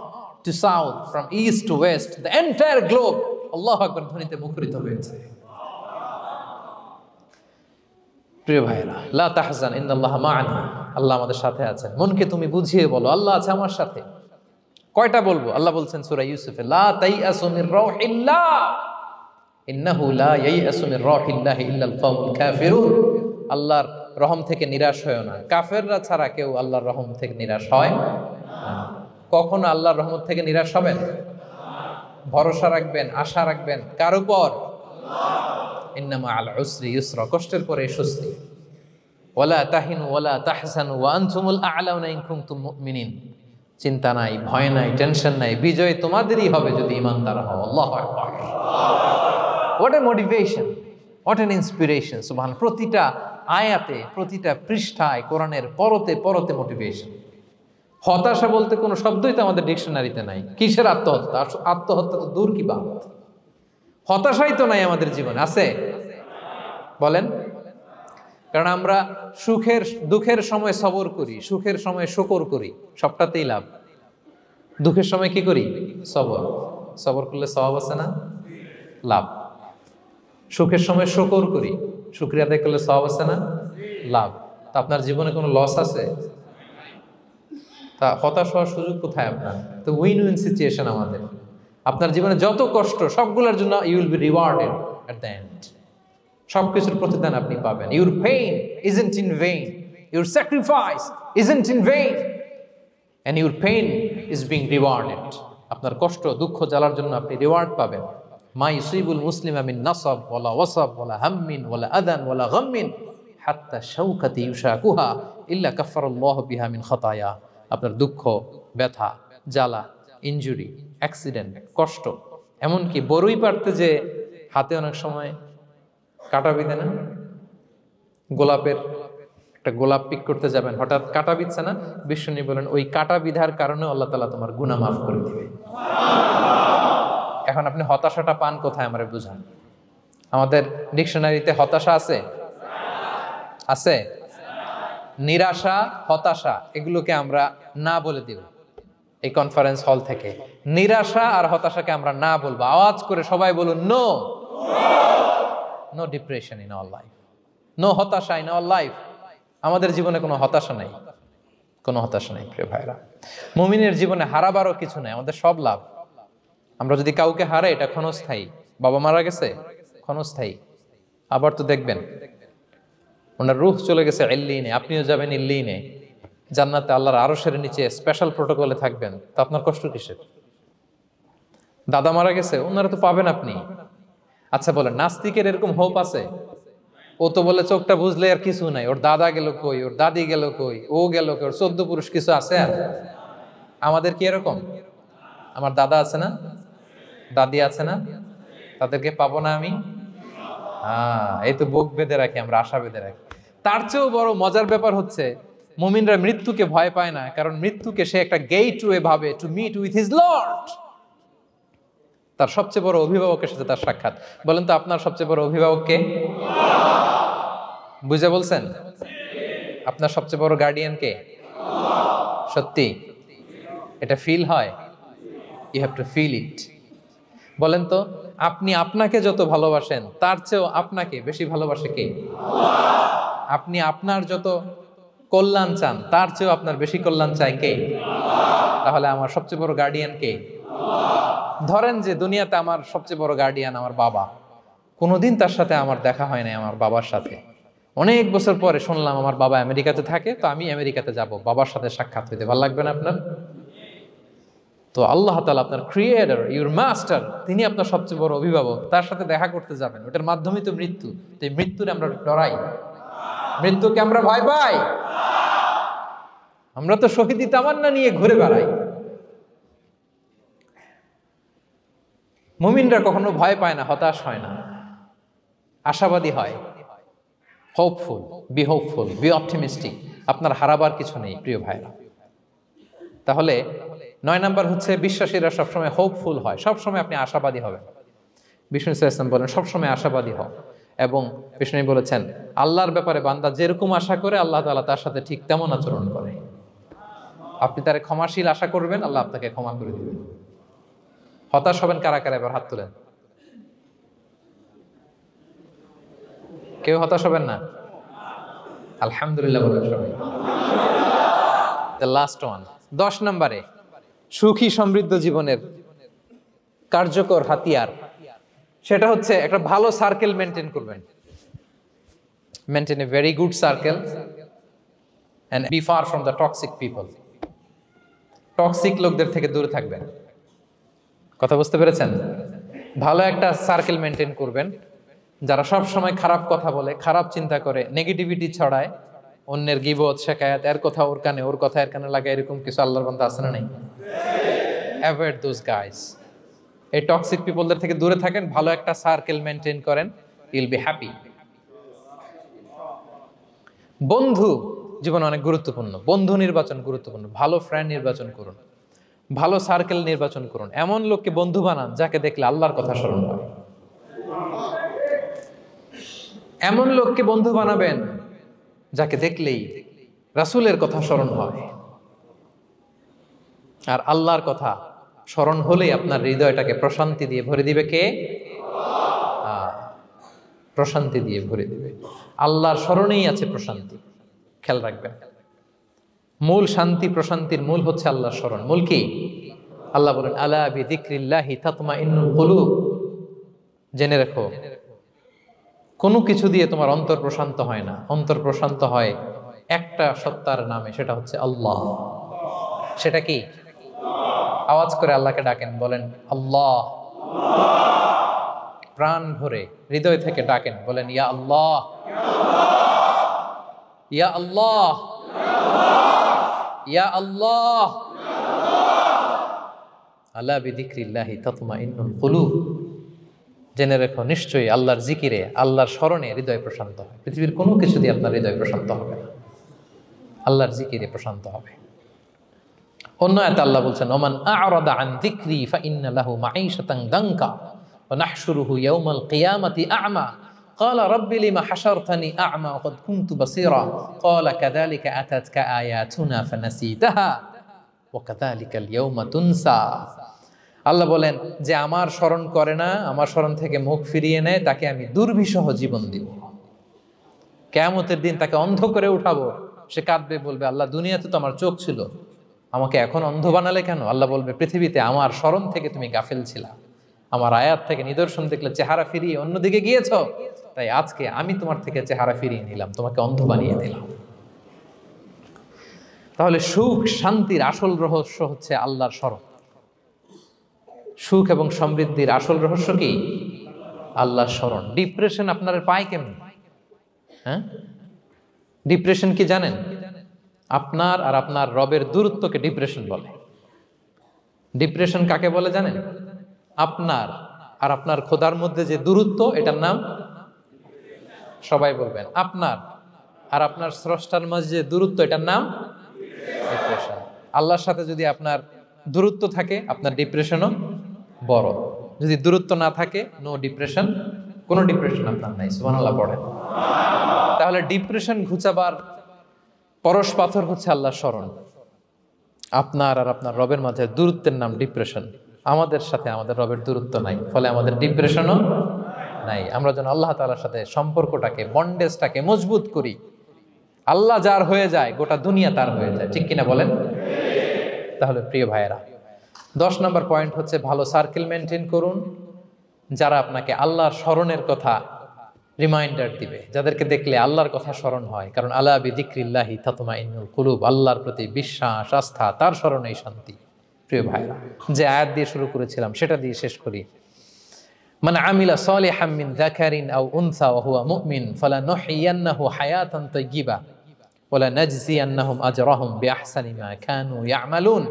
to south, from east to west, the entire globe আল্লাহু আকবার ধ্বনিতে মুখরিত হয়েছে। প্রিয় ভাইরা, লা তাহজান ইন্নাল্লাহা মা'ানা, আল্লাহ আমাদের সাথে আছেন। মনকে তুমি বুঝিয়ে বলো আল্লাহ আছে আমার সাথে। কয়টা বলবো? আল্লাহ বলছেন সূরা ইউসুফে, লা তাইয়াসু মির রাউহিল্লাহ ইন্নাহু লা ইয়াইয়াসু মির রাউহিল্লাহি ইল্লাল কওমুল কাফিরুন। আল্লাহর রহম থেকে নিরাশ হয়ো না, কাফেররা ছাড়া কেউ আল্লাহর রহম থেকে নিরাশ হয় না। কখনো আল্লাহর রহমত থেকে নিরাশ হবেন? ভরসা রাখবেন, আশা রাখবেন কার উপর? ইন্না মা'আল উসরি ইউসরা, কষ্টের পরে স্বস্তি। ওয়ালা তাহিনু ওয়ালা তাহজানু ওয়া আনতুমুল আ'লাউনা ইন কুনতুম মুমিনিন। চিন্তা নাই, ভয় নাই, টেনশন নাই, বিজয় তোমাদেরই হবে যদি ঈমানদার হও। আল্লাহু আকবার। What a motivation, what an inspiration. সুবহান। প্রতিটা আয়াতে, প্রতিটা পৃষ্ঠায় কোরআনের পরতে পরতে মোটিভেশন। হতাশা বলতে কোনো শব্দই তো আমাদের ডিকশনারিতে নাই। কিসের আত্মহত্যা? আত্মহত্যা তো দূর কি বাত, হতাশাই তো নাই আমাদের জীবনে, আছে? বলেন। কারণ আমরা সুখের দুঃখের সময় সবর করি, সুখের সময় শুকর করি, সবটাতেই লাভ। দুঃখের সময় কি করি? সবর। সবর করলে সওয়াব আছে না? লাভ। সুখের সময় শুকর করি, শুকরিয়া আদায় করলে সওয়াব আছে না? লাভ। তা আপনার জীবনে কোনো লস আছে? তা হতাশ হওয়ার সুযোগ কোথায় আপনার? তো উইন উইন সিচুয়েশন আমাদের। আপনার জীবনে যত কষ্ট সবগুলোর জন্য you will be rewarded at the end. সবকিছুর প্রতিদান আপনি পাবেন। Your pain isn't in vain, your sacrifice isn't in vain, and your pain is being rewarded. আপনার কষ্ট দুঃখ জ্বালার জন্য আপনি রিওয়ার্ড পাবেন। মা ইউসিবুল মুসলিমা মিন নাসাব ওয়ালা ওয়াসাব ওয়ালা হাম্মিন ওয়ালা আদান ওয়ালা গাম্মিন হাত্তা শাওকাতি ইউশাকুহা ইল্লা কাফফারাল্লাহু বিহা মিন খাতায়া। আপনার দুঃখ, ব্যথা, জ্বালা, ইনজুরি, অ্যাক্সিডেন্ট, কষ্ট, এমনকি বড়ই পারতে যে হাতে অনেক সময় কাটা বিঁধে না, গোলাপের একটা গোলাপ পিক করতে যাবেন, হঠাৎ কাটা বিঁধছে না, বিশ্বনবী বলেন ওই কাটা বিধার কারণে আল্লাহ তাআলা তোমার গুনাহ মাফ করে দিবে। এখন আপনি হতাশাটা পান কোথায় আমারে বুঝান। আমাদের ডিকশনারিতে হতাশা আছে? আছে? নিরাশা, হতাশা এগুলোকে আমরা না বলে দিব। এই কনফারেন্স হল থেকে নিরাশা আর হতাশাকে আমরা না বলবো। আওয়াজ করে সবাই বলুন, no, no depression in our life, no হতাশা ইন আওয়ার লাইফ। আমাদের জীবনে কোনো হতাশা নাই, কোনো হতাশা নাই প্রিয় ভাইরা। মুমিনের জীবনে হারাবারও কিছু নাই, আমাদের সব লাভ। আমরা যদি কাউকে হারাই এটা ক্ষণস্থায়ী। বাবা মারা গেছে, ক্ষণস্থায়ী। আবার তো দেখবেন ওনার রূহ চলে গেছে ইল্লিনে, আপনিও যাবেন ইল্লিনে, জান্নাতে আল্লাহর আরশের নিচে স্পেশাল প্রোটোকলে থাকবেন। তো আপনার কষ্ট কিসের? দাদা মারা গেছে, ওনারা তো পাবেন আপনি। আচ্ছা বলেন, নাস্তিকের এরকম হোপ আছে? ও তো বলে চোখটা বুঝলে আর কিছু নাই, ওর দাদা গেল কই, ওর দাদি গেল কই, ও গেল কই, ওর 14 পুরুষ কিছু আছে আর? আমাদের কি এরকম? আমার দাদা আছে না, দাদি আছে না, তাদেরকে পাবো না আমি? এই তো বুক বেঁধে রাখি আমরা, আশা বেঁধে রাখি। তার চেয়েও বড় মজার ব্যাপার হচ্ছে মুমিনরা মৃত্যুকে ভয় পায় না, কারণ মৃত্যুকে সে একটা গেটওয়ে ভাবে to meet with his lord. তার সবচেয়ে বড় অভিভাবকের সাথে তার সাক্ষাৎ। বলেন তো আপনার সবচেয়ে বড় অভিভাবক কে? বুঝে বলছেন? আপনার সবচেয়ে বড় গার্ডিয়ান কে? সত্যি এটা ফিল হয়? You have to feel it. বলেন তো, আপনি আপনাকে যত ভালোবাসেন তার চেয়েও আপনাকে বেশি ভালোবাসে কে? আপনি আপনার যত কল্যাণ চান তার চেয়েও আপনার বেশি কল্যাণ চায় কে? তাহলে আমার সবচেয়ে বড় গার্ডিয়ান কে? ধরেন যে দুনিয়াতে আমার সবচেয়ে বড় গার্ডিয়ান আমার বাবা, কোনোদিন তার সাথে আমার দেখা হয় নাই, আমার বাবার সাথে। অনেক বছর পরে শুনলাম আমার বাবা আমেরিকাতে থাকে, তো আমি আমেরিকাতে যাব, বাবার সাথে সাক্ষাৎ হইতে ভালো লাগবে না আপনার? তো আল্লাহ তাআলা আপনার ক্রিয়েটর, ইউর মাস্টার, তিনি আপনার সবচেয়ে বড় অভিভাবক, তার সাথে দেখা করতে যাবেন, ওটার মাধ্যমেই তো মৃত্যু। তো এই মৃত্যুরে আমরা ডরাই, মৃত্যুকে আমরা ভয় পাই। আমরা তো শহীদি তামান্না নিয়ে ঘুরে বেড়াই। মুমিনরা কখনো ভয় পায় না, হতাশ হয় না, আশাবাদী হয়। Hopeful, B hopeful, B optimistic. আপনার হারাবার কিছু নেই প্রিয় ভাইরা। তাহলে 9 নাম্বার হচ্ছে বিশ্বাসীরা সবসময় হোপফুল হয়, সবসময় আপনি আশাবাদী হবেন। বিষ্ণু ইসলাম বলেন সবসময় আশাবাদী হও, এবং বিষ্ণু বলেছেন আল্লাহর ব্যাপারে বান্দা যেরকম আশা করে আল্লাহ তাআলা তার সাথে ঠিক তেমন আচরণ করে। আপনি তারে ক্ষমাশীল আশা করবেন, আল্লাহ আপনাকে ক্ষমা করে দিবেন। হতাশ হবেন কারা কারা? এবার হাত তোলেন। কেউ হতাশ হবেন না? আলহামদুলিল্লাহ বলেন সবাই। দ্য লাস্ট ওয়ান, 10 নম্বরে সুখী সমৃদ্ধ জীবনের কার্যকর হাতিয়ার, সেটা হচ্ছে একটা ভালো সার্কেল মেনটেন করবেন। Maintain a very good circle and be far from the toxic people. Toxic লোকদের থেকে দূরে থাকবেন। কথা বুঝতে পেরেছেন? ভালো একটা সার্কেল মেনটেন করবেন, যারা সব সময় খারাপ কথা বলে, খারাপ চিন্তা করে, নেগেটিভিটি ছড়ায়, অন্যের গীবত শিকায়াত, এর কথা ওর কানে, ওর কথা এর কানে লাগে, এরকম কিছু আল্লাহর বান্দা আছে না নাই? Avoid those guys. এই টক্সিক পিপলদের থেকে দূরে থাকেন, ভালো একটা সার্কেল মেনটেন করেন, ইউল বি হ্যাপি। বন্ধু জীবনে অনেক গুরুত্বপূর্ণ, বন্ধু নির্বাচন গুরুত্বপূর্ণ। ভালো ফ্রেন্ড নির্বাচন করুন, ভালো সার্কেল নির্বাচন করুন, এমন লোককে বন্ধু বানান যাকে দেখলে আল্লাহর কথা স্মরণ হয়। এমন লোককে বন্ধু বানাবেন যাকে দেখলেই রাসূলের কথা স্মরণ হয়। আর আল্লাহর কথা স্মরণ হলেই আপনার হৃদয়টাকে প্রশান্তি দিয়ে ভরে দিবে কে? প্রশান্তি দিয়ে ভরে দিবে। আল্লাহর স্মরণেই আছে প্রশান্তি, খেয়াল রাখবেন। মূল শান্তি প্রশান্তির মূল হচ্ছে আল্লাহর স্মরণ। মূল কি? আল্লাহ বলেন আলা বিযিকরিল্লাহি তাতমাইন্নুল কুলুব। জেনে রেখো, কোনো কিছু দিয়ে তোমার অন্তর প্রশান্ত হয় না, অন্তর প্রশান্ত হয় একটা সত্তার নামে, সেটা হচ্ছে আল্লাহ। সেটা কি? আওয়াজ করে আল্লাহকে ডাকেন, বলেন আল্লাহ। প্রাণ ভরে হৃদয় থেকে ডাকেন, বলেন ইয়া আল্লাহ, ইয়া আল্লাহ, ইয়া আল্লাহ। আলা বিযিকরিল্লাহি তাতমাইন্নুল কুলুব। জেনে রেখো, নিশ্চয়ই আল্লাহর জিকিরে, আল্লাহর স্মরণে হৃদয় প্রশান্ত হয়। পৃথিবীর কোনো কিছু দিয়ে আপনার হৃদয় প্রশান্ত হবে না, আল্লাহর জিকিরে প্রশান্ত হবে। অন্য আয়াতে আল্লাহ বলছেন ওমান আ'রাদা আন যিকরি ফাইন্না লাহু মাঈশাতান দানকা ওয়া নাহশুরুহু ইয়াওমাল কিয়ামাতি আ'মা قال رب لما حشرتني أعمى وقد كنت بصيرا قال كذلك أتتك آياتنا فنسيتها وكذلك اليوم تنسى। আল্লাহ বলেন যে আমার স্মরণ করে না, আমার স্মরণ থেকে মুখ ফিরিয়ে নেয়, তাকে আমি দুর্বিষহ জীবন দিব। কিয়ামতের দিন তাকে অন্ধ করে উঠাবো, সে কাঁদবে, বলবে আল্লাহ দুনিয়াতে তো আমার চোখ ছিল, আমাকে এখন অন্ধ বানালে কেন? আল্লাহ বলবে পৃথিবীতে আমার স্মরণ থেকে তুমি গাফেল ছিলা, আমার আয়াত থেকে নিদর্শন দেখলে চেহারা ফিরিয়ে অন্যদিকে গিয়েছ, তাই আজকে আমি তোমার থেকে চেহারা ফিরিয়ে নিলাম, তোমাকে অন্ধ বানিয়ে দিলাম। তাহলে সুখ শান্তির আসল রহস্য হচ্ছে আল্লাহর স্মরণ। সুখ এবং সমৃদ্ধির আসল রহস্য কি? আল্লাহর স্মরণ। ডিপ্রেশন আপনার পায় কেমন? হ্যাঁ, ডিপ্রেশন কি জানেন? আপনার আর আপনার রবের দূরত্বকে ডিপ্রেশন বলে। ডিপ্রেশন কাকে বলে জানেন? আপনার আর আপনার খোদার মধ্যে যে দূরত্ব, এটার নাম, সবাই বলবেন, আপনার আর আপনার স্রষ্টার মাঝে যে দূরত্ব, এটার নাম ডিপ্রেশন। আল্লাহর সাথে যদি আপনার দূরত্ব থাকে, আপনার ডিপ্রেশনও বড়। যদি দূরত্ব না থাকে, নো ডিপ্রেশন, কোনো ডিপ্রেশন আপনার নাই। সুবহানাল্লাহ পড়েন। তাহলে ডিপ্রেশন ঘুচাবার পরশ পাথর হচ্ছে আল্লাহর স্মরণ। আপনার আর আপনার রবের মাঝে দূরত্বের নাম ডিপ্রেশন। আমাদের সাথে আমাদের রবের দূরত্ব নাই, ফলে আমাদের ডিপ্রেশনও নাই। আমরা যেন আল্লাহ তাআলার সাথে সম্পর্কটাকে, বন্ডেজটাকে মজবুত করি। আল্লাহ যার হয়ে যায়, গোটা দুনিয়া তার হয়ে যায়, ঠিক কিনা বলেন? তাহলে প্রিয় ভাইয়েরা, 10 নম্বর পয়েন্ট হচ্ছে ভালো সার্কেল মেনটেন করুন, যারা আপনাকে আল্লাহর স্মরণের কথা রিমাইন্ডার দিবে, যাদেরকে দেখলে আল্লাহর কথা স্মরণ হয়। কারণ আলা বিযিকরিল্লাহি তাতমাইন্নুল কুলুব, আল্লাহর প্রতি বিশ্বাস, আস্থা, তার স্মরণেই শান্তি। প্রিয় ভাইরা, যে আয়াত দিয়ে শুরু করেছিলাম সেটা দিয়ে শেষ করি। মান আমিলা সালিহাম মিন যাকারিন আও উনসা ওয়া হুয়া মুমিন ফালানুহইয়ান্নাহু হায়াতান তাইয়্যিবা ওয়া লানাজজিয়ান্নাহুম আজরাহুম বিআহসানি মা কানু ইয়ামালুন।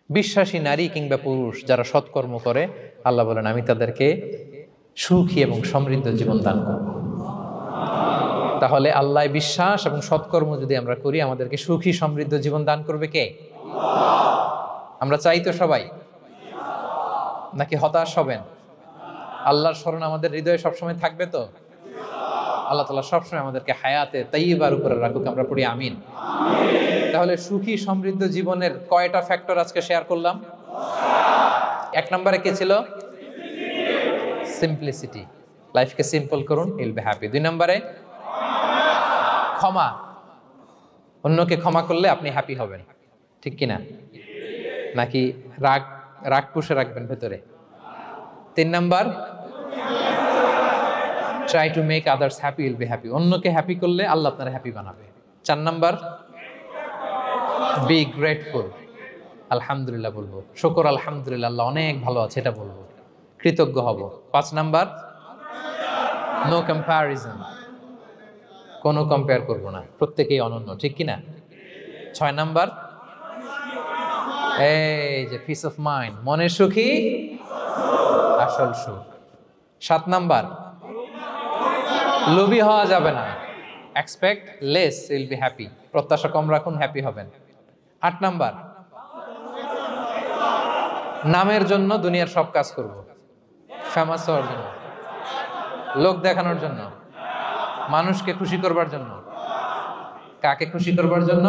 বিশ্বাসী নারী কিংবা পুরুষ যারা সৎকর্ম করে, আল্লাহ বলেন আমি তাদেরকে সুখী এবং সমৃদ্ধ জীবন দান করব। তাহলে আল্লাহ বিশ্বাস এবং সৎকর্ম যদি আমরা করি, আমাদেরকে সুখী সমৃদ্ধ জীবন দান করবে কে? আমরা চাই তো সবাই, নাকি হতাশ হবেন? আল্লাহর স্মরণ আমাদের হৃদয়ে সবসময় থাকবে তো? আল্লাহ তাআলা সবসময় আমাদেরকে হায়াতে তাইয়্যিবার উপরে রাখুক, আমরা পড়ি আমিন। তাহলে সুখী সমৃদ্ধ জীবনের কয়টা ফ্যাক্টর আজকে শেয়ার করলাম? 1 নম্বরে কে ছিল? সিম্পলিসিটি। লাইফকে সিম্পল করুন, ইউল বি হ্যাপি। 2 নম্বরে ক্ষমা, অন্যকে ক্ষমা করলে আপনি হ্যাপি হবেন, ঠিক কিনা? নাকি রাগ রাগ পুষে রাখবেন ভেতরে? 3 number, try to make others happy, will be happy. অন্যকে হ্যাপি করলে আল্লাহ আপনার হ্যাপি বানাবে। 4 নাম্বার, বি গ্রেটফুল, আলহামদুলিল্লাহ বলবো, শুকর আলহামদুলিল্লাহ, আল্লাহ অনেক ভালো আছে এটা বলবো, কৃতজ্ঞ হব। 5 নাম্বার, নো কম্প্যারিজন, কোনো কম্পেয়ার করবো না, প্রত্যেকেই অনন্য, ঠিক কিনা? 6 নাম্বার, এই যে পিস অফ মাইন্ড, মনের সুখী আসল সুখ। 7 নাম্বার, লোভী হওয়া যাবে না, expect less, will be happy, প্রত্যাশা কম রাখুন, হ্যাপি হবেন। 8 নাম্বার, নামের জন্য দুনিয়ার সব কাজ করব, ফেমাস হওয়ার জন্য, লোক দেখানোর জন্য, মানুষকে খুশি করবার জন্য। কাকে খুশি করবার জন্য?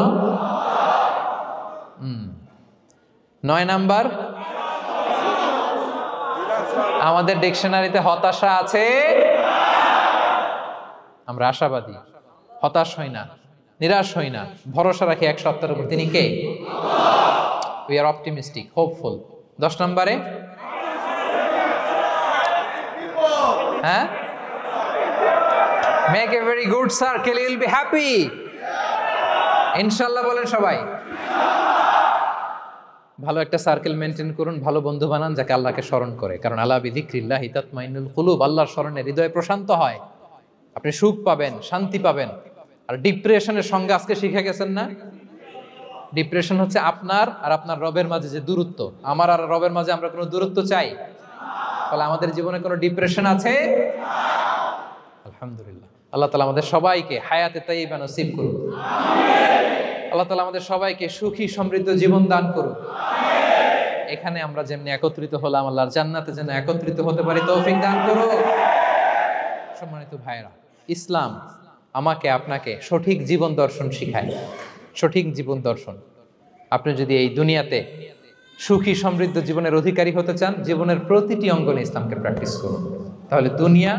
9 নাম্বার, আমাদের ডিকশনারিতে হতাশা আছে, আমরা আশাবাদী, হতাশ হই না, নিরাশ হই না, ভরসা রাখি এক সত্তার উপর, তিনি কে? We are optimistic, hopeful. 10 নম্বরে, হ্যাঁ, make a very good circle, you will be happy. ইনশাআল্লাহ বলেন সবাই। ভালো একটা সার্কেল মেনটেন করুন, ভালো বন্ধু বানান যাকে আল্লাহকে স্মরণ করে। কারণ আলা বিযিকরিল্লাহি তাতমাইন্নুল কুলুব, আল্লাহর স্মরণে হৃদয় প্রশান্ত হয়, আপনি সুখ পাবেন, শান্তি পাবেন। আর ডিপ্রেশনের সঙ্গে আজকে শিখে গেছেন না, ডিপ্রেশন হচ্ছে আপনার আর আপনার রবের মাঝে যে দূরত্ব। আমার আর রবের মাঝে আমরা কোনো দূরত্ব চাই? ফলে আমাদের জীবনে কোনো ডিপ্রেশন আছে? আলহামদুলিল্লাহ। আল্লাহ তাআলা আমাদের সবাইকে হায়াতে তাইয়্যিবা নসিব করুন। আল্লাহ তাআলা আমাদের সবাইকে সুখী সমৃদ্ধ জীবন দান করুন। এখানে আমরা যেমনি একত্রিত হলাম, আল্লাহর জান্নাতে যেন একত্রিত হতে পারি তৌফিক দান করুন। সম্মানিত ভাইরা, ইসলাম আমাকে আপনাকে সঠিক জীবন দর্শন শিখায়। সঠিক জীবন দর্শন। আপনি যদি এই দুনিয়াতে সুখী সমৃদ্ধ জীবনের অধিকারী হতে চান, জীবনের প্রতিটি অঙ্গনে ইসলামকে প্র্যাকটিস করুন, তাহলে দুনিয়া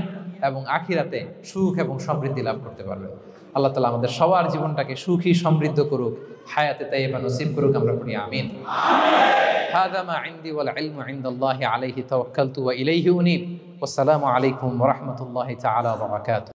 এবং আখিরাতে সুখ এবং সমৃদ্ধি লাভ করতে পারবেন। আল্লাহ তাআলা আমাদের সবার জীবনটাকে সুখী সমৃদ্ধ করুক, হায়াতে তাইয়্যিবা নসিব করুক, আমরা পড়ি আমিন। হাযা মা ইনদি ওয়াল ইলমু ইনদাল্লাহি আলাইহি তাওয়াক্কালতু ওয়া ইলাইহি উনীব। ওয়াসসালামু আলাইকুম ওয়া রাহমাতুল্লাহি তাআলা ওয়া বারাকাতুহু।